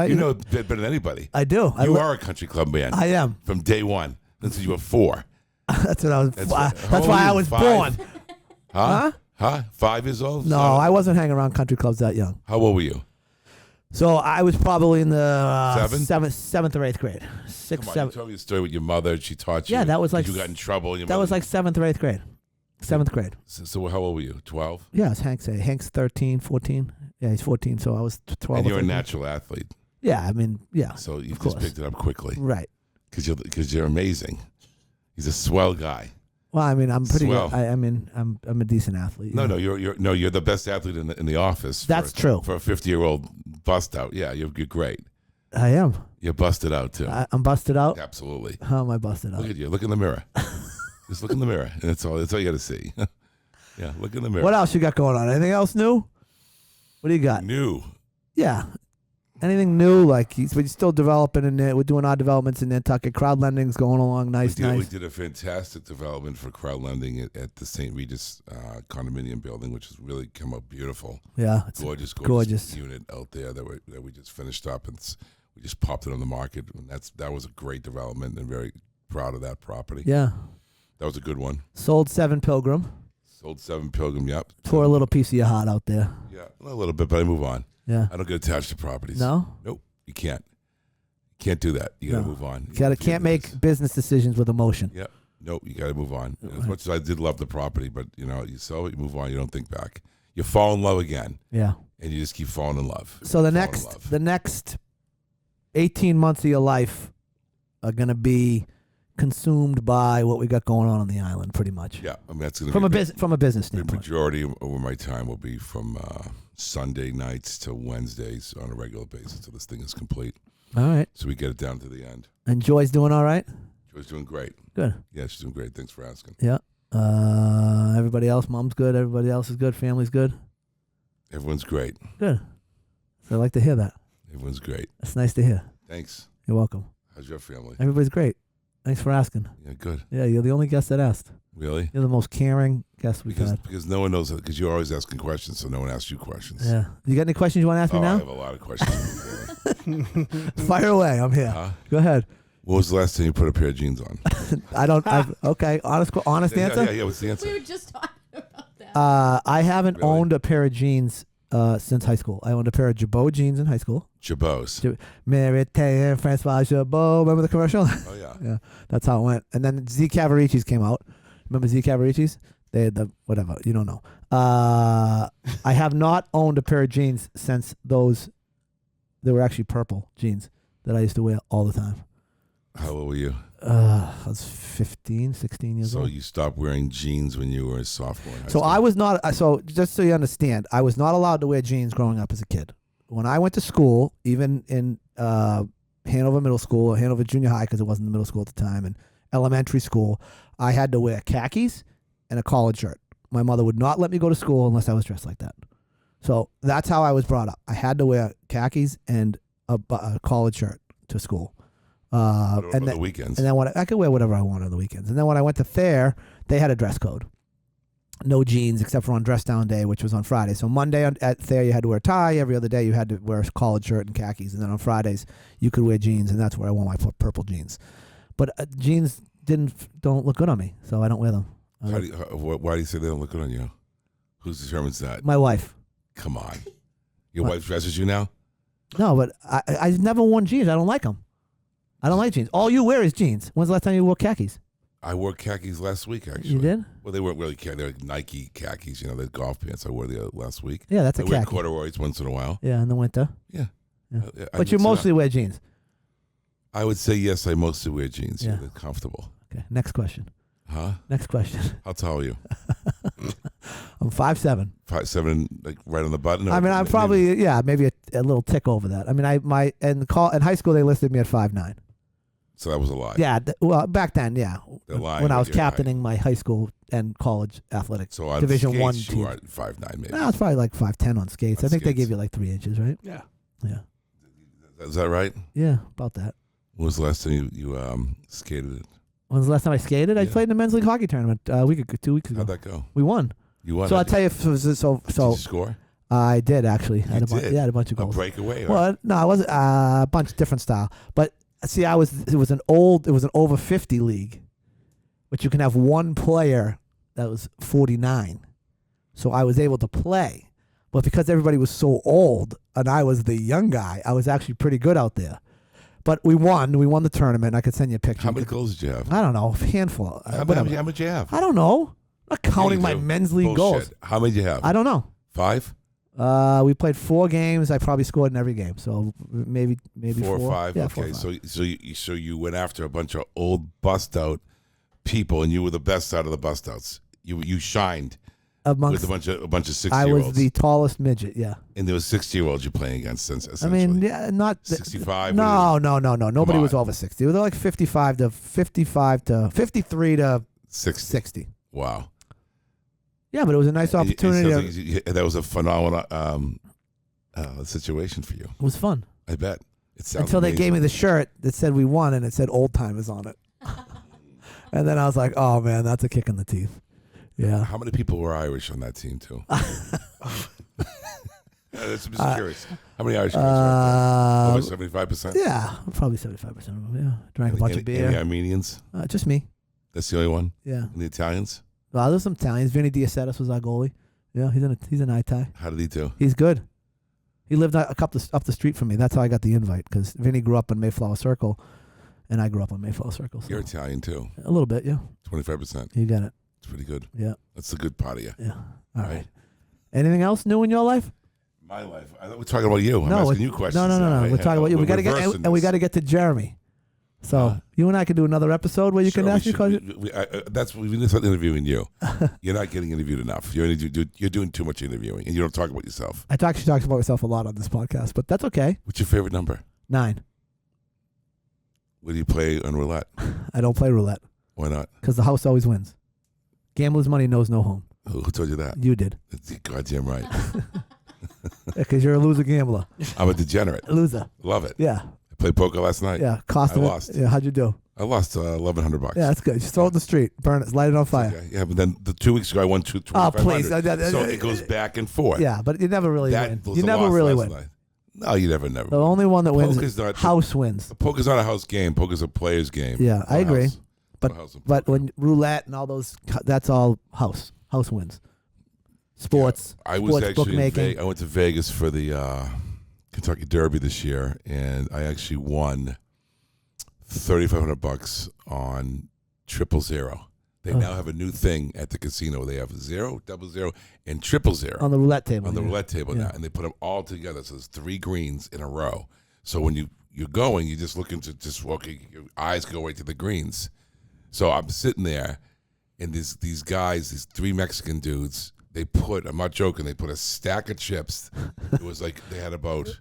You know it better than anybody. I do. You are a country club man. I am. From day one. Since you were 4. That's what I was. That's That's why I was 5? born. Huh? 5 years old? No, I wasn't hanging around country clubs that young. How old were you? So I was probably in the Seven? seventh or eighth grade. Come on, 7th. you told me a story with your mother. She taught you. Yeah, that was like you got in trouble. And your That was mother- like 7th or 8th grade. 7th grade. So how old were you? 12? Yeah, it's Hank's. Hank's 13, 14. Yeah, he's 14, so I was 12. And or you're a 13. natural athlete. Yeah, I mean, yeah. So you course. just picked it up quickly. Right. Because you're amazing. He's a swell guy. Well, I mean, I'm pretty Swell. good. I mean, I'm a decent athlete. No, yeah. you're the best athlete in the office. That's true. For a 50-year-old bust out. Yeah, you're great. I am. You're busted out too. I'm busted out. Absolutely. How am I busted out? Look at you. Look in the mirror. Just look in the mirror, and that's all you got to see. Yeah, look in the mirror. What else you got going on? Anything else new? What do you got? New. Yeah. Anything new? Like we're still developing in it. We're doing our developments in Nantucket. Crowd lending's going along nice. We did a fantastic development for crowd lending at the St. Regis condominium building, which has really come out beautiful. Yeah, it's gorgeous unit out there that we just finished up, and we just popped it on the market, and that was a great development, and very proud of that property. Yeah. That was a good one. Sold 7 Pilgrim. Sold 7 Pilgrim. Yep. Tore a little piece of your heart out there. Yeah, a little bit, but I move on. Yeah. I don't get attached to properties. No? Nope. You can't. You can't do that. You got to move on. Can't make business decisions with emotion. Yep. Nope. You got to move on. As much as I did love the property, but you sell it, you move on. You don't think back. You fall in love again. Yeah. And you just keep falling in love. So the next 18 months of your life are going to be consumed by what we got going on the island, pretty much. Yeah, I mean that's going from to a business The standpoint. majority of my time will be from Sunday nights to Wednesdays on a regular basis until this thing is complete. All right. So we get it down to the end. And Joy's doing all right? Joy's doing great. Good. Yeah, she's doing great. Thanks for asking. Yeah. Everybody else, mom's good. Everybody else is good. Family's good. Everyone's great. Good. So I like to hear that. Everyone's great. That's nice to hear. Thanks. You're welcome. How's your family? Everybody's great. Thanks for asking. Yeah, good. Yeah, you're the only guest that asked. Really? You're the most caring guest we've had. Because no one knows, because you're always asking questions, so no one asks you questions. Yeah. You got any questions you want to ask me now? I have a lot of questions. Fire away. I'm here. Huh? Go ahead. What was the last time you put a pair of jeans on? Okay. Honest answer? Yeah, what's the answer? We were just talking about that. I haven't Really? owned a pair of jeans since high school. I owned a pair of Jabot jeans in high school. Jabots. Mérite Francois Jabot. Remember the commercial? Oh, yeah. Yeah, that's how it went. And then Z Cavaricci's came out. Remember Z Cavaricci's? They had the whatever. You don't know. I have not owned a pair of jeans since those They were actually purple jeans that I used to wear all the time. How old were you? I was 15, 16 years So old. you stopped wearing jeans when you were a sophomore. In high So school. I was not. So just so you understand, I was not allowed to wear jeans growing up as a kid. When I went to school, even in Hanover Middle School or Hanover Junior High, because it wasn't the middle school at the time, and elementary school, I had to wear khakis and a collared shirt. My mother would not let me go to school unless I was dressed like that. So that's how I was brought up. I had to wear khakis and a collared shirt to school. What about And on then, the weekends. and then when I could wear whatever I wanted on the weekends. And then when I went to Thayer, they had a dress code. No jeans except for on dress down day, which was on Friday. So Monday at Thayer you had to wear a tie. Every other day you had to wear a collared shirt and khakis. And then on Fridays you could wear jeans, and that's where I wore my purple jeans. But jeans don't look good on me, so I don't wear them. Why do you say they don't look good on you? Who determines that? My wife. Come on. Your What? wife dresses you now? No, but I've never worn jeans. I don't like them. I don't like jeans. All you wear is jeans. When's the last time you wore khakis? I wore khakis last week, actually. You did? Well, they weren't really khakis. They're like Nike khakis, the golf pants I wore last week. Yeah, that's a I wear khaki. corduroys once in a while. Yeah, in the winter. Yeah. Yeah. I But you mix it up. mostly wear jeans. I would say yes, I mostly wear jeans. Yeah. They're comfortable. Okay, next question. Huh? Next question. How tall are you? I'm 5'7". 5'7", like right on the button? I mean, I'm probably maybe a little tick over that. I mean, in high school they listed me at 5'9". So that was a lie. Yeah, well back then, yeah. They're lying When I with was your height. captaining my high school and college athletics. So on Division skates, One you team. are at 5'9", maybe. No, it's probably like 5'10" on skates. On I think they skates. give you like 3 inches, right? Yeah. Yeah. Is that right? Yeah, about that. When was the last time you skated it? When's the last time I skated? I Yeah. played in the men's league hockey tournament 2 weeks ago. How'd that go? We won. You won. So I'll Did tell you, so you score? I did actually. You did? Yeah, I had a bunch of A goals. breakaway? Or? Well, no, I wasn't a bunch different style. But see, it was an over 50 league, but you can have one player that was 49. So I was able to play, but because everybody was so old and I was the young guy, I was actually pretty good out there. But we won. We won the tournament. I could send you a picture. How many goals did you have? I don't know, a handful. How Whatever. much you have? I don't know. I'm not counting you my do. men's league Bullshit. goals. How many did you have? I don't know. 5? We played 4 games. I probably scored in every game. So maybe 4 or 5. Yeah, Okay, 4 or 5. so you went after a bunch of old bust out people, and you were the best out of the bust outs. You shined Amongst, with a bunch of 60 I year was olds, the tallest midget. Yeah. and there was 60-year-olds you're playing against. I mean, yeah, not 65. No. Nobody on. was over 60. They were like 53 to 60. Wow. Yeah, but it was a nice And it opportunity. sounds like that was a phenomenal situation for you. It was fun I bet. It sounds until they amazing. gave me the shirt that said we won and it said old timers on it. And then I was like, oh man, that's a kick in the teeth. Yeah. How many people were Irish on that team too? That's just curious. How many Irish guys were there? Over 75%? Yeah, probably 75% of them. Yeah, drank a bunch of beer. Any Armenians? Just me. That's the only one? Yeah. And the Italians? Well, there's some Italians. Vinny Diacetis was our goalie. Yeah, he's an eye-tie. How did he do? He's good. He lived a couple up the street from me. That's how I got the invite, because Vinny grew up in Mayflower Circle, and I grew up on Mayflower Circle. So. You're Italian too. A little bit, yeah. 25%. You got it. It's pretty good. Yeah. That's the good part of you. Yeah. All right. Right. Anything else new in your life? My life. I thought we were talking about you. I'm No, asking you questions. No. now. We're talking about you. We got to get reversing and we this. got to get to Jeremy. So you and I could do another episode where you Sure, can we ask me should- questions. we need to start interviewing you. You're not getting interviewed enough. You're doing too much interviewing, and you don't talk about yourself. She talks about myself a lot on this podcast, but that's okay. What's your favorite number? 9. What do you play on roulette? I don't play roulette Why not? because the house always wins. Gambler's money knows no home. Who told you that? You did. That's goddamn right. Because you're a loser gambler. I'm a degenerate. Loser. Love it. Yeah. I played poker last night. Yeah. Cost I of it. lost. Yeah. How'd you do? I lost $1,100. Yeah, that's good. Just throw it in the street. Burn it. Light it on fire. Okay. Yeah, but then the 2 weeks ago I won Oh, please. $2,500. So it goes back and forth. Yeah, but you never really That win. was You a never loss really last win. night. No, you never. The only one that wins Poker's is not- house wins. Poker's not a house game. Poker's a player's game. Yeah, Not I a agree. house. But Not a house of but poker. when roulette and all those, that's all house. House wins. Sports. I was sports actually in bookmaking. I went to Vegas for the Kentucky Derby this year, and I actually won $3,500 on 000. They now have a new thing at the casino. They have 0, 00, and 000 On the roulette table. on the yeah. roulette table Yeah. now, and they put them all together. So there's 3 greens in a row. So when you're going, you're just looking to just walking. Your eyes go right to the greens. So I'm sitting there, and these guys, these 3 Mexican dudes, they put. I'm not joking. They put a stack of chips. It was like they had about.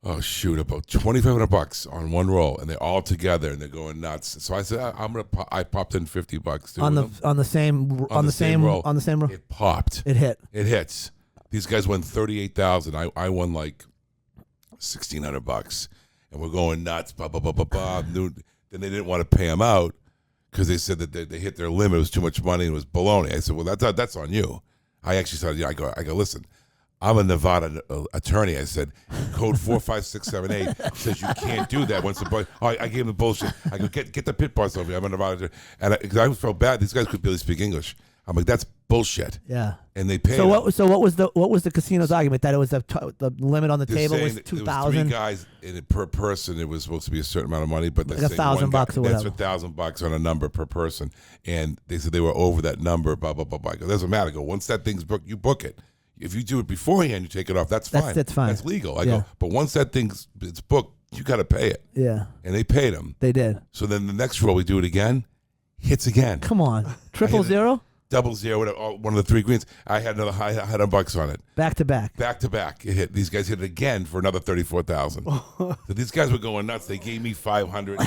Oh shoot! About $2,500 on one roll, and they're all together, and they're going nuts. So I said, "I'm gonna." I popped in $50 too, On the with them. same roll. on the same roll. It popped. It hit. It hits. These guys won 38,000. I won like $1,600, and we're going nuts. Blah blah blah blah blah. Then they didn't want to pay them out because they said that they hit their limit. It was too much money. And it was baloney. I said, "Well, that's on you." I actually said, "Yeah." I go. Listen. I'm a Nevada attorney. I said, code 45678 says you can't do that. Once the boy, I gave him the bullshit. I go, get the pit boss over here. I'm a Nevada attorney. And I felt bad. These guys could barely speak English. I'm like, that's bullshit. Yeah. And they paid. So what was the casino's argument that it was the limit on the table was 2,000? 3 guys per person. It was supposed to be a certain amount of money, but Like $1,000 or whatever. That's $1,000 on a number per person. And they said they were over that number. Blah blah blah blah. I go, doesn't matter. I go, once that thing's booked, you book it. If you do it beforehand, you take it off. That's fine. That's fine. That's legal. I Yeah. go, but once that it's booked, you got to pay it. Yeah. And they paid them. They did. So then the next roll, we do it again. Hits again. Come on. 000? 00, whatever, one of the 3 greens. I had another $100 on it. Back to back. Back to back. It hit. These guys hit it again for another 34,000. So these guys were going nuts. They gave me 500.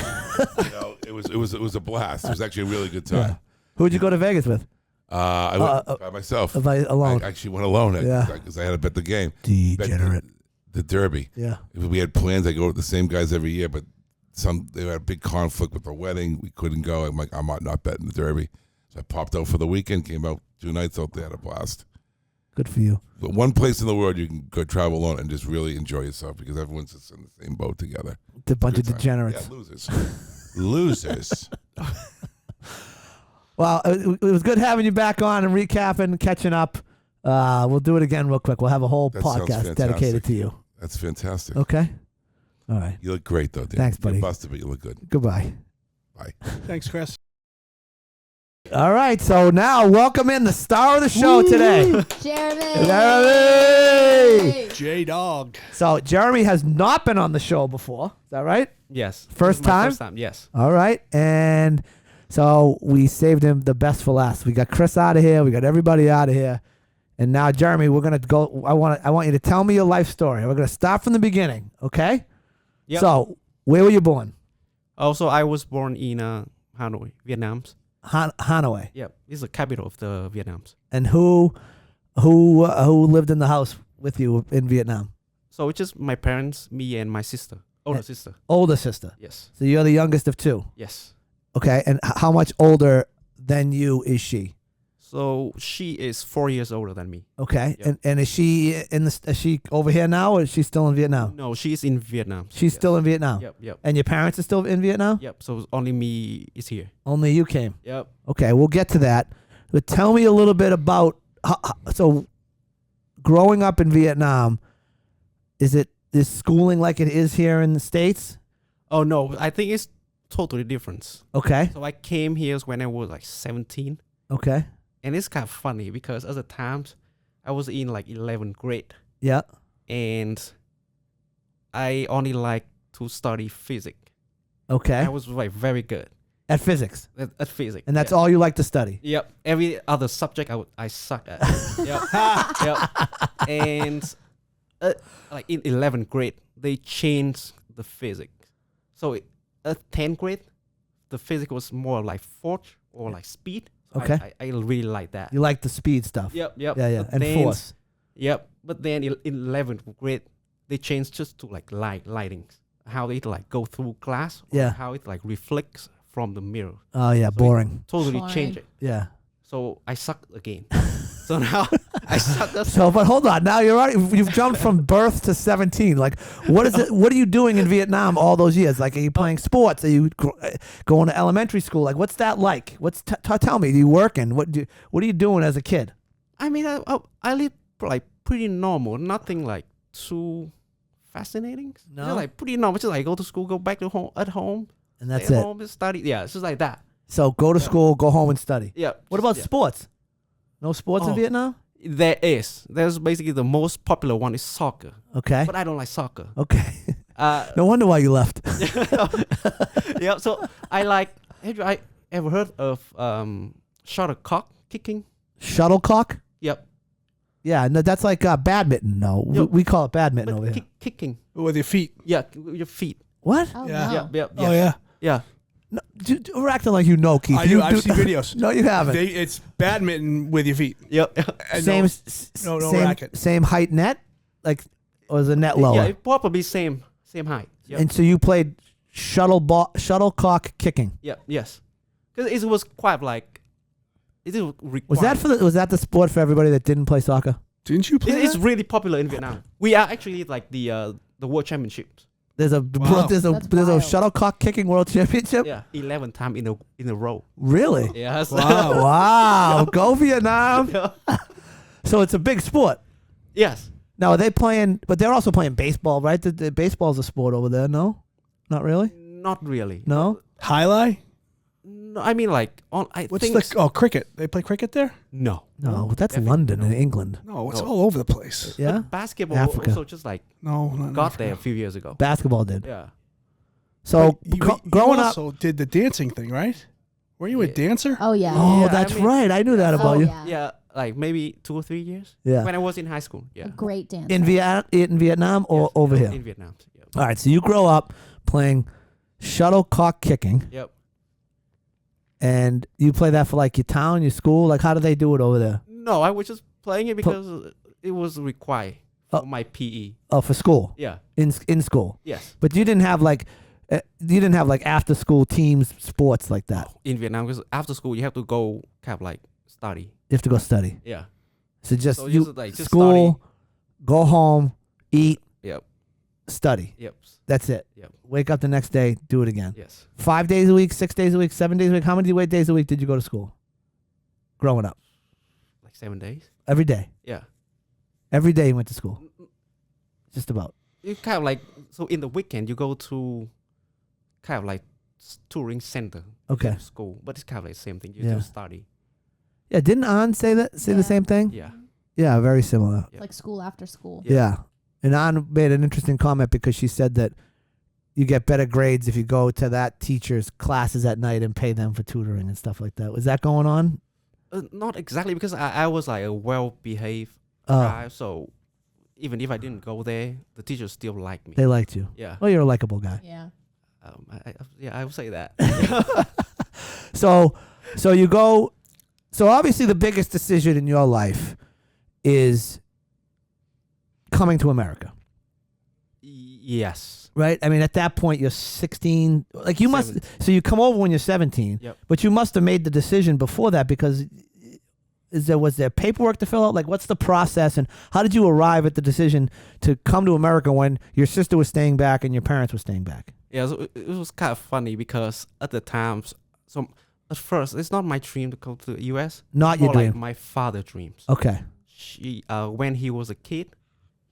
It was a blast. It was actually a really good time. Yeah. Who'd you go to Vegas with? I went by myself. Alone. I actually went alone because I had to bet the game. Degenerate. Bet the Derby. Yeah. We had plans. I go with the same guys every year, but they had a big conflict with the wedding. We couldn't go. I'm like, I'm not betting the Derby. So I popped out for the weekend. Came out 2 nights out there, had a blast. Good for you. But one place in the world you can go travel alone and just really enjoy yourself because everyone's just in the same boat together. It's a bunch of Good time. degenerates. Yeah, losers. Losers. Well, it was good having you back on and recapping, catching up. We'll do it again real quick. We'll have a whole That sounds podcast dedicated fantastic. to you. That's fantastic. Okay? All right. You look great, though, Dan. Thanks, buddy. You're busted, but you look good. Goodbye. Bye. Thanks, Chris. All right. So now, welcome in the star of the show today. Jeremy. Jeremy! J-Dog. So, Jeremy has not been on the show before. Is that right? Yes. First This is my time? First time, yes. All right. And so we saved him the best for last. We got Chris out of here. We got everybody out of here. And now, Jeremy, we're going to go. I want you to tell me your life story. We're going to start from the beginning. Okay? Yep. So, where were you born? Also, I was born in Hanoi, Vietnam. Hanoi. Yep. This is the capital of the Vietnam. And who lived in the house with you in Vietnam? So it's just my parents, me, and my sister. Older sister. Older sister. Yes. So you're the youngest of 2. Yes. Okay. And how much older than you is she? So she is 4 years older than me. Okay. Yep. And is she is she over here now, or is she still in Vietnam? No, she's in Vietnam. She's Yes. still in Vietnam. Yep. And your parents are still in Vietnam? Yep. So only me is here. Only you came. Yep. Okay, we'll get to that. But tell me a little bit about so growing up in Vietnam. Is schooling like it is here in the States? Oh no, I think it's totally different. Okay. So I came here when I was like 17. Okay. And it's kind of funny because at the times I was in like 11th grade Yeah. and I only like to study physics. Okay. I was like very good At physics. at physics. And that's yeah. all you like to study? Yep. Every other subject I suck at. Yep. Yep. And like in 11th grade, they changed the physics. So at 10th grade, the physics was more like force or like speed. So Okay. I really like that. You like the speed stuff? Yep. Yeah, But and then- force. Yep. But then in 11th grade, they changed just to like lighting, how it like go through glass. Or Yeah. how it like reflects from the mirror. Oh yeah, So it boring. Totally Boring. change it. Yeah. So I suck again. So now I suck. So, but hold on. Now you've jumped from birth to 17. Like, what is it? What are you doing in Vietnam all those years? Like, are you playing sports? Are you going to elementary school? Like, what's that like? Tell me? Are you working? What are you doing as a kid? I mean, I live like pretty normal. Nothing like too fascinating. No? Just like pretty normal. Just like go to school, go back to home at home. And that's stay at it. home and study. Yeah, it's just like that. So go to school, go home and study. Yeah. What about yeah. sports? No sports in Oh. Vietnam? There's basically the most popular one is soccer, Okay. but I don't like soccer. Okay. Uh, No wonder why you left. yeah. So I like. Have you ever heard of shuttlecock kicking? Shuttlecock? Yep. Yeah, no, that's like badminton. No, Yo, we call it badminton over But here. kicking. With your feet. Yeah, with your feet. What? Oh, Yeah. no. Yep. Oh yeah. Yeah. No, we're acting like you know, Keith. I do. I've seen videos. No, you haven't. It's badminton with your feet. Yep. And Same, no same, racket. same height net, like, or is the net lower? Yeah, it probably same height. Yep. And so you played shuttlecock kicking. Yep. Yes. Because it was quite like. It is required. Was that the sport for everybody that didn't play soccer? Didn't you play It's that? really popular in Vietnam. We are actually like the world championships. There's a Wow. there's a That's there's a wild. shuttlecock kicking world championship. Yeah, 11 times in a row. Really? Yes. Wow. Wow. Go Vietnam. Yeah. So it's a big sport. Yes. Now are they playing? But they're also playing baseball, right? The baseball's a sport over there. No, not really. Not really. No. Highlight? No, I mean like on. I What's think the cricket? They play cricket there? no. No, that's Definitely London no. and England. No, it's No. all over the place. Yeah. But basketball Africa. also just like No, not got there a few years ago. Basketball did. Yeah. So But you growing up. also did the dancing thing, right? Were you a Yeah. dancer? Oh yeah. Oh, Yeah, I that's mean- right. I knew that about Oh, you. yeah. Yeah, like maybe 2 or 3 years. Yeah. When I was in high school. Yeah. A great dancer. In Vietnam or Yes, over yeah, here? in Vietnam. Yep. All right. So you grow up playing shuttlecock kicking, Yep. and you play that for like your town, your school. Like, how do they do it over there? No, I was just playing it because it was required Oh. for my PE. Oh, for school, Yeah. in school. Yes. But you didn't have like after school teams sports like that. In Vietnam, because after school you have to go kind of like study. You have to go study. Yeah. So just So you just like just school, study. go home, eat, Yep. study. Yep. That's it. Yep. Wake up the next day, do it again. Yes. 5 days a week, 6 days a week, 7 days a week. How many days a week did you go to school? Growing up, Like 7 days. every day. Yeah. Every day you went to school. Just about. You kind of like so in the weekend you go to kind of like touring center. Okay. to School, but it's kind of like the same thing. You Yeah. just study. Yeah, didn't An say the Yeah. same thing? Yeah. Yeah, very similar. Yeah. Like school after school. Yeah. And An made an interesting comment because she said that you get better grades if you go to that teacher's classes at night and pay them for tutoring and stuff like that. Was that going on? Not exactly because I was like a well-behaved Oh, guy, so even if I didn't go there, the teachers still like me. they liked you. Yeah. Well, you're a likable guy. Yeah. I would say that. So you go. So obviously, the biggest decision in your life is coming to America, Yes. right? I mean, at that point, you're 16. Like you must. 17. So you come over when you're 17. Yep. But you must have made the decision before that because was there paperwork to fill out? Like, what's the process, and how did you arrive at the decision to come to America when your sister was staying back and your parents were staying back? Yeah, so it was kind of funny because at the times, so at first, it's not my dream to go to the U.S. Not your More like dream. my father's dreams. Okay. She, when he was a kid,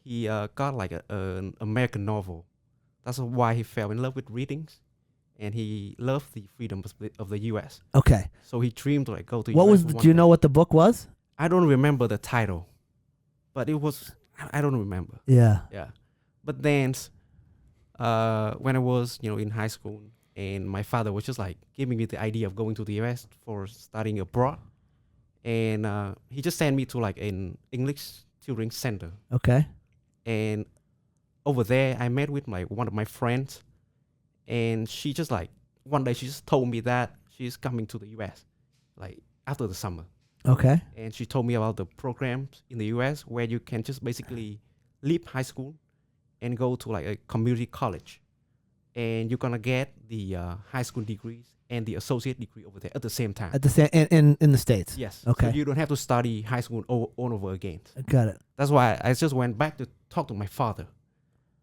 he got like an American novel. That's why he fell in love with readings, and he loved the freedom of the U.S. Okay. So he dreamed to like go to. What US was? one Do you day. know what the book was? I don't remember the title, but it was. I don't remember. Yeah. Yeah, but then, when I was in high school, and my father was just like giving me the idea of going to the U.S. for studying abroad, and he just sent me to like an English tutoring center, Okay. and over there I met with one of my friends, and she just like one day she just told me that she's coming to the U.S. like after the summer. Okay. And she told me about the programs in the US where you can just basically leave high school and go to like a community college, and you're gonna get the high school degrees and the associate degree over there at the same time. At the same in the States. Yes. Okay. So you don't have to study high school all over again. Got it. That's why I just went back to talk to my father,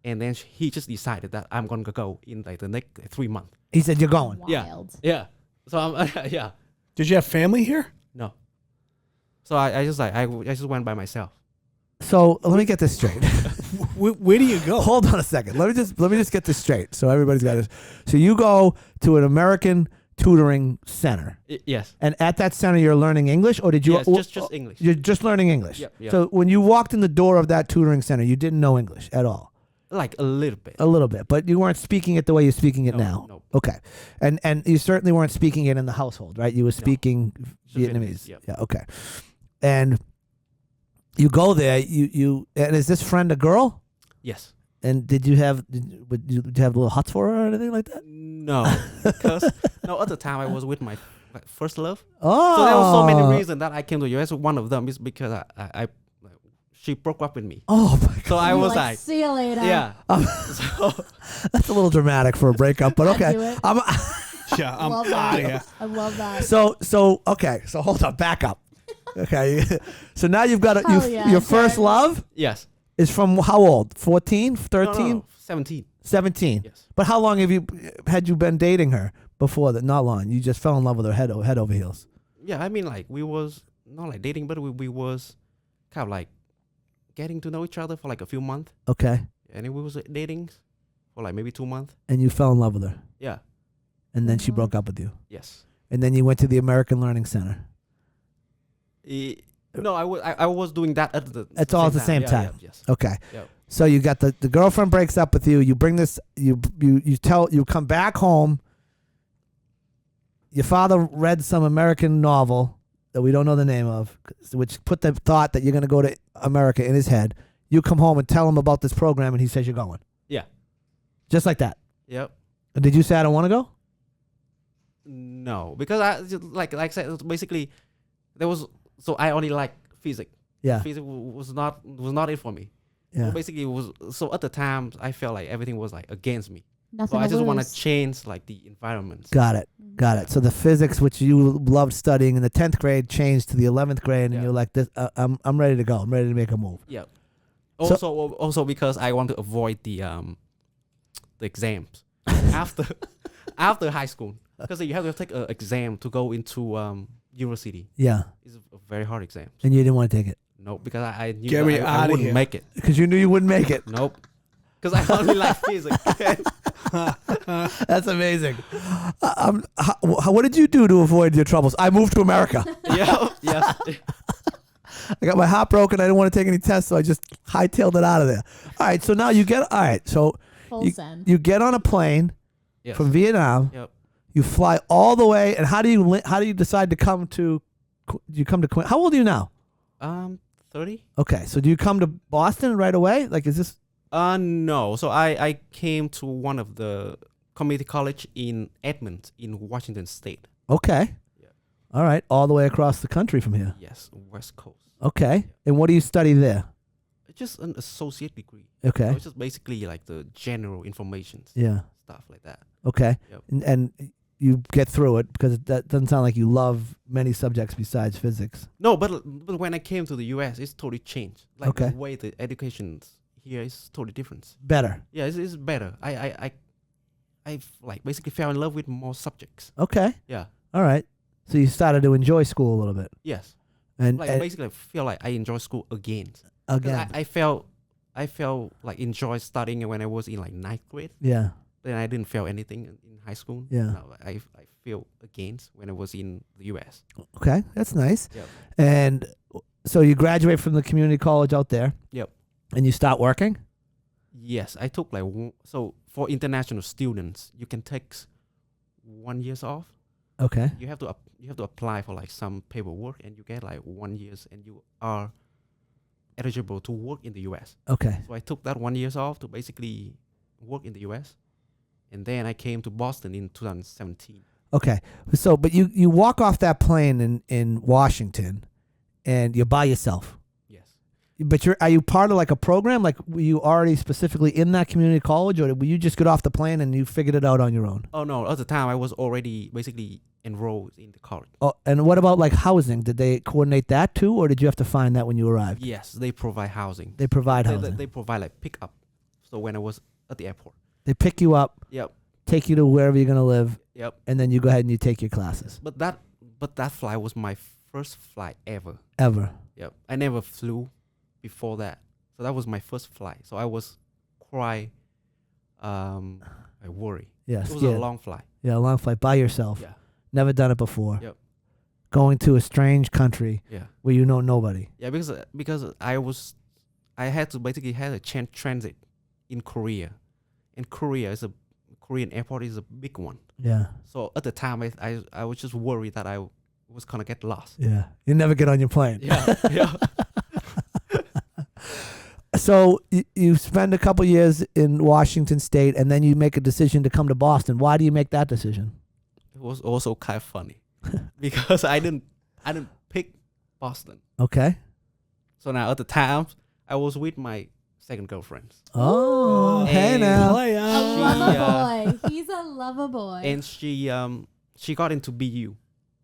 and then he just decided that I'm gonna go in like the next 3 months. He said you're going. Wild. Yeah. So I'm yeah. Did you have family here? No. So I just went by myself. So let me get this straight. Where do you go? Hold on a second. Let me just get this straight. So everybody's got this. So you go to an American tutoring center. Yes. And at that center, you're learning English, or did you? Yes, just English. You're just learning English. Yep, yep. So when you walked in the door of that tutoring center, you didn't know English at all. Like a little bit. A little bit, but you weren't speaking it the way you're speaking it No, now. no. Okay, and you certainly weren't speaking it in the household, right? You were speaking Just Vietnamese. yep. Yeah. Okay. And you go there. You and is this friend a girl? Yes. And did you have little huts for her or anything like that? No, because no other time I was with my first love. Oh, So there were so many reasons that I came to US. One of them is because she broke up with me. Oh my God. So I You're was like, see you later. yeah. So That's a little dramatic for a breakup, but I'd okay. do it. I'm, Yeah, I'm Love out that. of here. I love that. so okay. So hold on, back up. Okay, so now you've got Hell yeah, your first Jared. love yes. is from how old? 14, 13, No, 17. 17. Yes. But how long had you been dating her before that? Not long. You just fell in love with her head over heels. Yeah, I mean, like we was not like dating, but we was kind of like getting to know each other for like a few months, Okay, and then we was dating for like maybe 2 months. and you fell in love with her, Yeah. and then she Mhm. broke up with you, Yes. and then you went to the American Learning Center. No, I was doing that at the. It's all at the same Yeah, time. yeah, yes. Okay. Yep. So you got the girlfriend breaks up with you. You bring this. You come back home. Your father read some American novel that we don't know the name of, which put the thought that you're going to go to America in his head. You come home and tell him about this program, and he says you're going. Yeah. Just like that. Yep. And did you say I don't want to go? No, because I just, like I said, it was basically there was so I only like physics. Yeah. Physics was not it for me. Yeah. So basically, it was so at the time I felt like everything was like against me. Nothing So I to just want to lose. change like the environment. Got it. Got it. So the physics, which you loved studying in the 10th grade, changed to the 11th grade, and Yeah. you're like, "This, I'm ready to go. I'm ready to make a move." Yeah. So- Also because I want to avoid the exams after high school, because you have to take an exam to go into university. Yeah. It's a very hard exam. And you didn't want to take it No, because I knew Get that me I outta wouldn't here. make it. because you knew you wouldn't make it. Nope. Because I only like physics. That's amazing. What did you do to avoid your troubles? I moved to America. Yeah. Yes. I got my heart broken. I didn't want to take any tests, so I just hightailed it out of there. All right, so now you get. All right, so Full send. you get on a plane Yes. from Vietnam. Yep. You fly all the way, and how do you decide to come to? You come to Queen. How old are you now? 30. Okay, so do you come to Boston right away? Like, is this? No. So I came to one of the community college in Edmond in Washington State. Okay. Yeah. All right, all the way across the country from here. Yes, West Coast. Okay, and what do you study there? It's just an associate degree. Okay. So it's just basically like the general information Yeah. stuff like that. Okay. Yep. And you get through it because that doesn't sound like you love many subjects besides physics. No, but when I came to the US, it's totally changed. Like Okay. the way the education here is totally different. Better. Yeah, it's better. I like basically fell in love with more subjects. Okay. Yeah. All right. So you started to enjoy school a little bit. Yes. And, Like basically I feel like I enjoy school again. 'Cause again. I felt like enjoy studying when I was in like 9th grade. Yeah. Then I didn't feel anything in high school. Yeah. No, I feel again when I was in the US. Okay. That's nice. Yep. And so you graduate from the community college out there. Yep. And you start working? Yes, I took like so for international students, you can take 1 year off. Okay. You have to apply for like some paperwork, and you get like 1 year, and you are eligible to work in the US. Okay. So I took that 1 year off to basically work in the US, and then I came to Boston in 2017. Okay. So, but you walk off that plane in Washington and you're by yourself. Yes. But are you part of like a program? Like, were you already specifically in that community college, or will you just get off the plane and you figured it out on your own? Oh no! At the time, I was already basically enrolled in the college. Oh, and what about like housing? Did they coordinate that too, or did you have to find that when you arrived? Yes, they provide housing. They provide They, housing. they provide like pickup. So when I was at the airport. They pick you up, Yep. take you to wherever you're gonna live, Yep. and then you go ahead and you take your classes. But that flight was my first flight ever. Ever. Yep. I never flew before that. So that was my first flight. So I was quite I worry. Yeah. It was scared. a long flight. Yeah, a long flight by yourself. Yeah. Never done it before. Yep. Going to a strange country Yeah. where you know nobody. Yeah, because I had to basically had a transit in Korea. And Korean airport is a big one. Yeah. So at the time I was just worried that I was gonna get lost. Yeah. You never get on your plane. Yeah. Yeah. So you spend a couple years in Washington State, and then you make a decision to come to Boston. Why do you make that decision? It was also kind of funny because I didn't pick Boston. Okay. So now at the time I was with my second girlfriend. Oh, hey And- now. A Playa. lover boy. He's a lover boy. And she got into BU,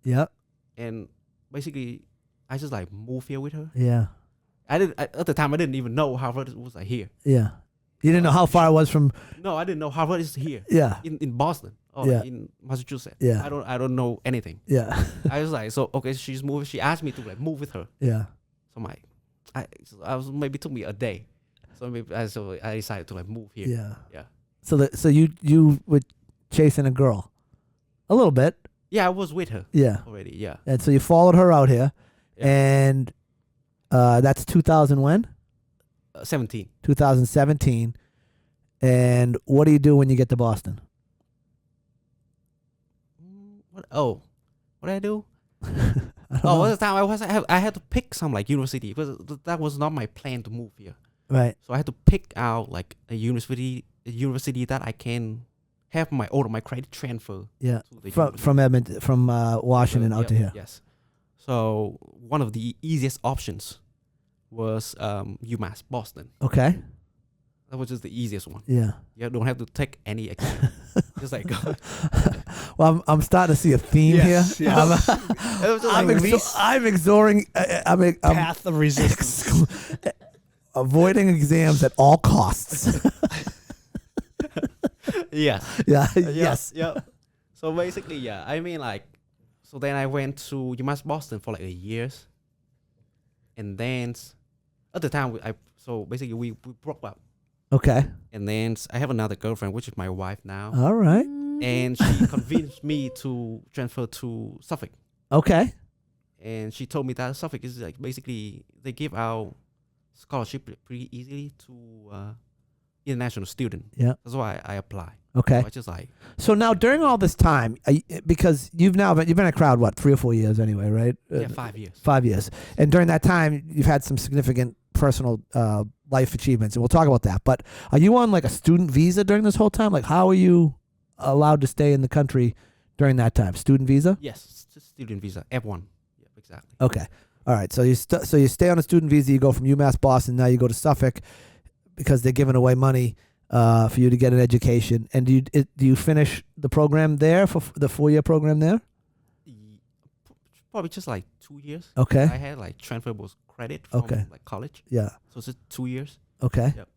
Yep. and basically I just like moved here with her. Yeah. At the time I didn't even know Harvard was like here. Yeah. You didn't know how far it was from. No, I didn't know Harvard is here Yeah. in Boston or Yeah. in Massachusetts. Yeah. I don't know anything. Yeah. I was like, so okay, she's moving. She asked me to like move with her. Yeah. So I'm like, I was maybe took me a day. So I decided to like move here. Yeah. Yeah. So you were chasing a girl, a little bit. Yeah, I was with her Yeah. already. Yeah. And so you followed her out here, Yeah. and that's 2000 when? 17. 2017. And what do you do when you get to Boston? What did I do? I don't Oh, know. at the time I had to pick some like university because that was not my plan to move here. Right. So I had to pick out like a university that I can have my credit transfer Yeah. to the From Edmonton, from Washington out to here. Yes. So one of the easiest options was UMass Boston. Okay. That was just the easiest one. Yeah. You don't have to take any exam. Just like go. Well, I'm starting to see a theme Yes, here. yes. It was just I'm like exoring. I'm Path of resistance. avoiding exams at all costs. yeah. Yeah. Yeah, Yes. Yeah. So basically, yeah. I mean, like, so then I went to UMass Boston for like a year, and then at the time so basically we broke up, Okay. and then I have another girlfriend, which is my wife now, All right. and she convinced me to transfer to Suffolk, Okay. and she told me that Suffolk is like basically they give out scholarship pretty easily to international student. Yeah. That's why I apply. Okay. So I just like So now during all this time, because you've been at Crowd what 3 or 4 years anyway, right? 5 years. 5 years, and during that time, you've had some significant personal life achievements, and we'll talk about that. But are you on like a student visa during this whole time? Like, how are you allowed to stay in the country during that time? Student visa? Yes, student visa, F1. Yeah, exactly. Okay. All right. So you stay on a student visa. You go from UMass Boston. Now you go to Suffolk because they're giving away money for you to get an education. And do you finish the program there for the 4-year program there? Probably just like 2 years. Okay. I had like transferable credit from Okay. like college. Yeah. So it's just 2 years. Okay. Yep.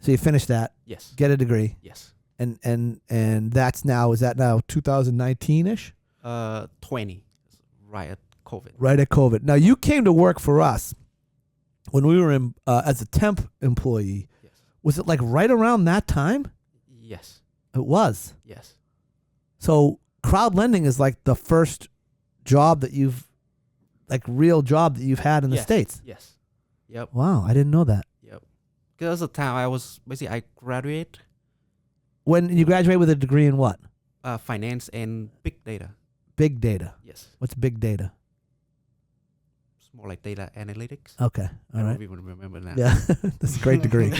So you finish that, Yes. get a degree, Yes. and that's now, is that now 2019-ish? 20. Right at COVID. Right at COVID. Now you came to work for us when we were in as a temp employee. Yes. Was it like right around that time? Yes. It was. Yes. So crowd lending is like the first job that real job that you've had in the Yes. States. Yes. Yep. Wow, I didn't know that. Yep. Because at the time I graduated When you graduate with a degree in what? finance and big data. Big data. Yes. What's big data? It's more like data analytics. Okay. I All right. don't even remember now. Yeah. That's a great degree.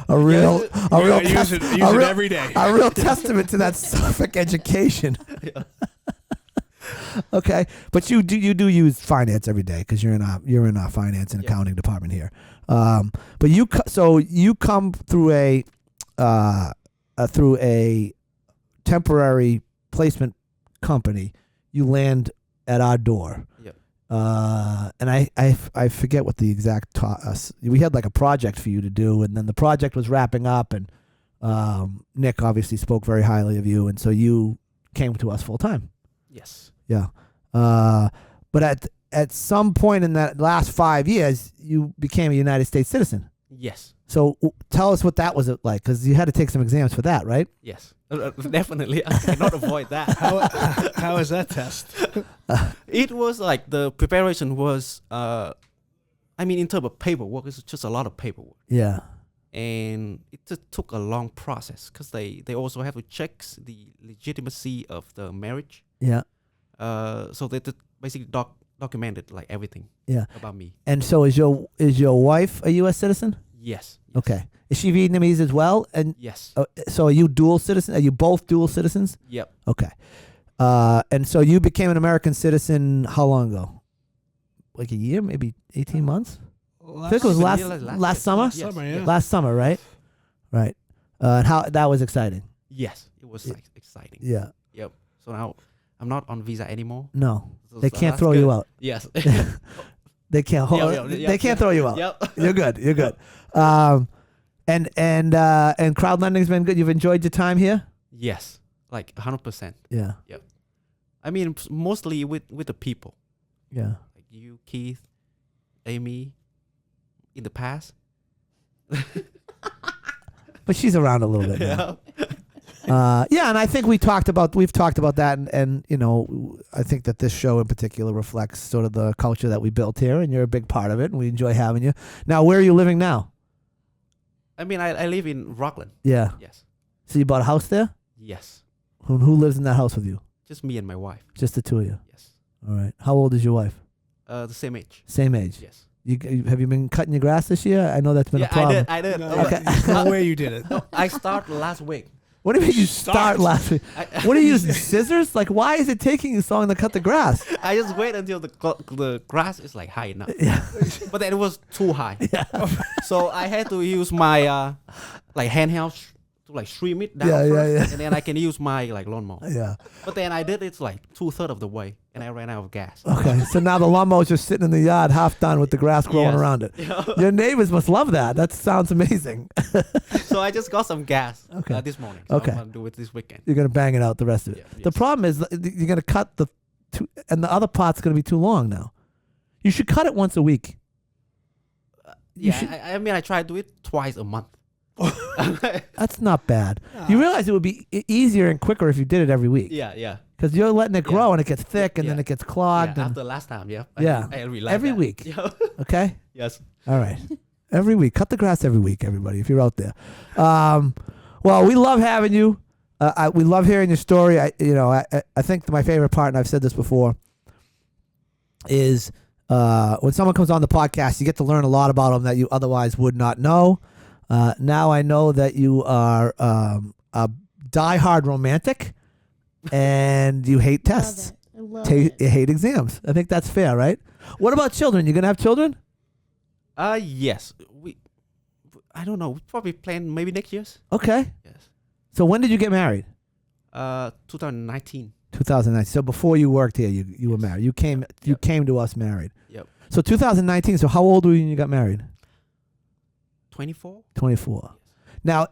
A real Use it every day. a real testament to that Suffolk education. Yeah. Okay, but you do use finance every day because you're in our finance and Yeah. accounting department here. But you come through a temporary placement company. You land at our door. Yep. And I forget what the exact we had like a project for you to do, and then the project was wrapping up, and Nick obviously spoke very highly of you, and so you came to us full time. Yes. Yeah. But at some point in that last 5 years, you became a United States citizen. Yes. So tell us what that was like, because you had to take some exams for that, right? Yes, definitely. I cannot avoid that. How is that test? It was like the preparation was, in terms of paperwork, it's just a lot of paperwork. Yeah. And it just took a long process because they also have to check the legitimacy of the marriage. Yeah. So they basically documented like everything about me. And so is your wife a U.S. citizen? Yes. Okay. Is she Vietnamese as well? And Yes. so are you dual citizen? Are you both dual citizens? Yep. Okay. And so you became an American citizen how long ago? Like a year, maybe 18 months? I think it was last summer? Yes. Summer, yeah. Last summer, right? Right. And how that was exciting. Yes, it was like exciting. Yeah. Yep. So now I'm not on visa anymore. No. So They can't that's throw you good. out. Yes. They can't they can't throw you out. Yep. You're good. You're good. And crowd lending's been good. You've enjoyed your time here? Yes, like 100%. Yeah. I mean, mostly with the people, Yeah. like you, Keith, Amy, in the past. But she's around a little bit now. Yeah. And I think we've talked about that, and I think that this show in particular reflects sort of the culture that we built here, and you're a big part of it, and we enjoy having you. Now, where are you living now? I mean, I live in Rockland. Yeah. Yes. So you bought a house there? Yes. Who lives in that house with you? Just me and my wife. Just the two of you? Yes. All right. How old is your wife? The same age. Same age. Yes. Have you been cutting your grass this year? I know that's been a problem. I did. No, Okay. There's no way you did it. I started last week. What do you mean you start last week? What are you using, scissors? Like, why is it taking you so long to cut the grass? I just wait until the grass is like high enough. Yeah. But then it was too high. Yeah. So I had to use my like handheld to like stream it down Yeah, first, yeah. and then I can use my like lawnmower. Yeah. But then I did it like 2/3 of the way, and I ran out of gas. Okay. So now the lawnmower's just sitting in the yard, half done with the grass growing Yes. around it. Your neighbors must love that. That sounds amazing. So I just got some gas Okay. this morning. So Okay. I'm gonna do it this weekend. You're gonna bang it out the rest of it. Yeah, The yes. problem is you're gonna cut and the other part's gonna be too long now. You should cut it once a week. You Yeah, should- I mean I try to do it twice a month. That's not bad. You realize it would be easier and quicker if you did it every week. Yeah. Because you're letting it grow Yeah. and it gets thick and then Yeah. it gets Yeah, clogged. and, after last time, yeah. Yeah. I realized every that. week. Yeah. Okay? Yes. All right. Every week. Cut the grass every week, everybody, if you're out there. Well, we love having you. We love hearing your story. I think my favorite part, and I've said this before, is when someone comes on the podcast, you get to learn a lot about them that you otherwise would not know. Now I know that you are a diehard romantic and you hate tests. I love it. You hate exams. I think that's fair, right? What about children? You going to have children? Yes. I don't know. We probably plan maybe next year's. Okay. Yes. So when did you get married? 2019. 2009. So before you worked here, you were married. You came to us married. Yep. So 2019. So how old were you when you got married? 24. 24. Now,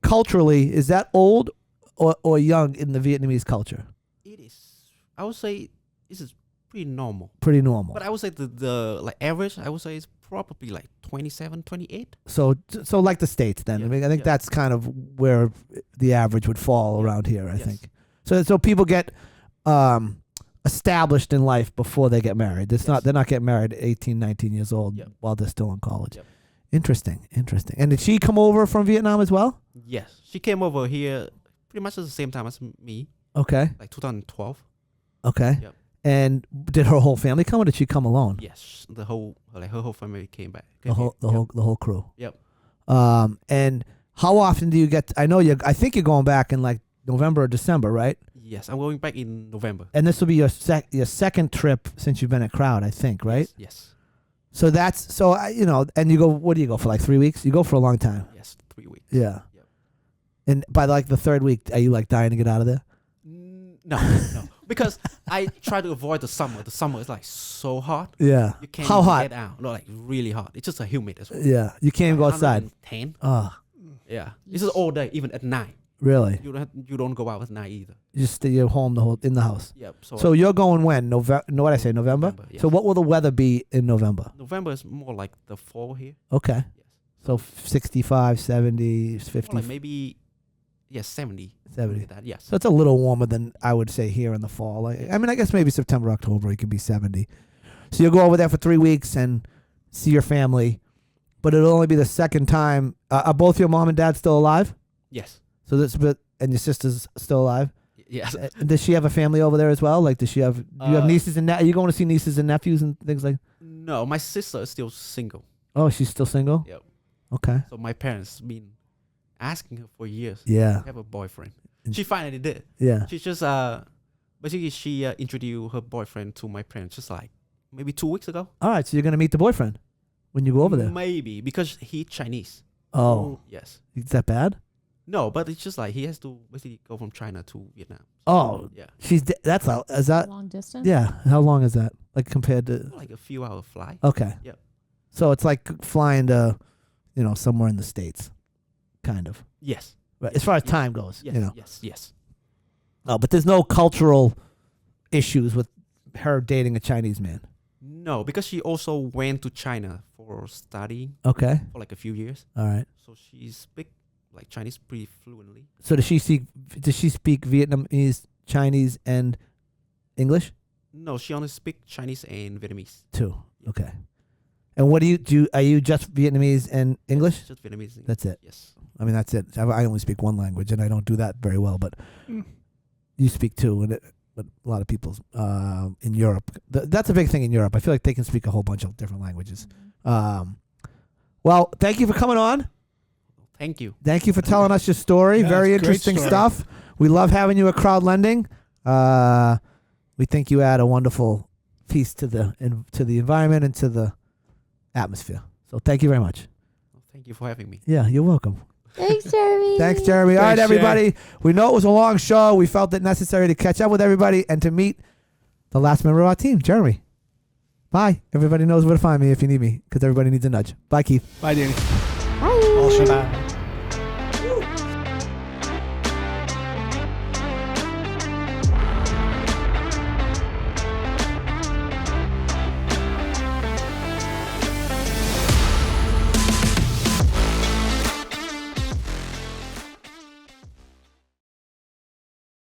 culturally, is that old or young in the Vietnamese culture? It is. I would say this is pretty normal. Pretty normal. But I would say the like average, I would say is probably like 27, 28. So like the States then. Yeah, I mean, I think yeah. that's kind of where the average would fall around here, I Yes. think. So people get established in life before they get married. They're not getting married at 18, 19 years old Yep. while they're still in college. Yep. Interesting. And did she come over from Vietnam as well? Yes. She came over here pretty much at the same time as me, Okay. like 2012. Okay. Yep. And did her whole family come or did she come alone? Yes. Her whole family came back. The whole crew. Yep. And how often do you get? I think you're going back in like November or December, right? Yes, I'm going back in November. And this will be your second trip since you've been at Crowd, I think, right? Yes. So and you go. What do you go for? Like 3 weeks? You go for a long time. Yes, 3 weeks. Yeah. Yep. And by like the third week, are you like dying to get out of there? No, because I try to avoid the summer. The summer is like so hot. Yeah. You can't How even hot? get out. No, like really hot. It's just a humid as well. Yeah. You can't even go outside. 110. Oh, Yeah. It's just all day, even at night. really? You don't go out at night either. You just stay at home in the house. Yep. So you're going when? November? What I say? November? November, yes. So what will the weather be in November? November is more like the fall here. Okay. Yes. So 65, 70, More 50, like maybe 70. 70. Like that, yes. So it's a little warmer than I would say here in the fall. I mean, I guess maybe September, October, it could be 70. So you'll go over there for 3 weeks and see your family, but it'll only be the second time. Are both your mom and dad still alive? Yes. So that's and your sister's still alive. Yes. Does she have a family over there as well? Like, does she have? Do you have nieces and are you going to see nieces and nephews and things like? No, my sister is still single. Oh, she's still single. Yep. Okay. So my parents been asking her for years Yeah. to have a boyfriend. She finally did. Yeah. She just basically she introduced her boyfriend to my parents just like maybe 2 weeks ago. All right. So you're gonna meet the boyfriend when you go over there. Maybe because he's Chinese. Oh. Yes. Is that bad? No, but it's just like he has to basically go from China to Vietnam. Oh. Yeah. That's is that? Long distance. Yeah. How long is that? Like compared to? Like a few hour flight. Okay. Yep. So it's like flying to, somewhere in the States, kind of. Yes. Right. As far as time goes, Yes. Yes. Oh, but there's no cultural issues with her dating a Chinese man. No, because she also went to China for studying Okay. for like a few years. All right. So she speak like Chinese pretty fluently. So does she speak Vietnamese, Chinese, and English? No, she only speak Chinese and Vietnamese. Too. Okay. And what do you do? Are you just Vietnamese and English? Just Vietnamese. That's it. Yes. I mean, that's it. I only speak one language, and I don't do that very well. But you speak two, but a lot of people in Europe. That's a big thing in Europe. I feel like they can speak a whole bunch of different languages. Well, thank you for coming on. Thank you. Thank you for telling us your story. Yeah, Very it's a great interesting story. stuff. We love having you at Crowd Lending. We think you add a wonderful piece to the environment and to the atmosphere. So thank you very much. Thank you for having me. Yeah, you're welcome. Thanks, Jeremy. Thanks, Jeremy. All right, Thanks, everybody. We know it was a long show. We felt it necessary to catch up with everybody and to meet the last member of our team, Jeremy. Bye. Everybody knows where to find me if you need me, because everybody needs a nudge. Bye, Keith. Bye, Danny. Bye. All shut up.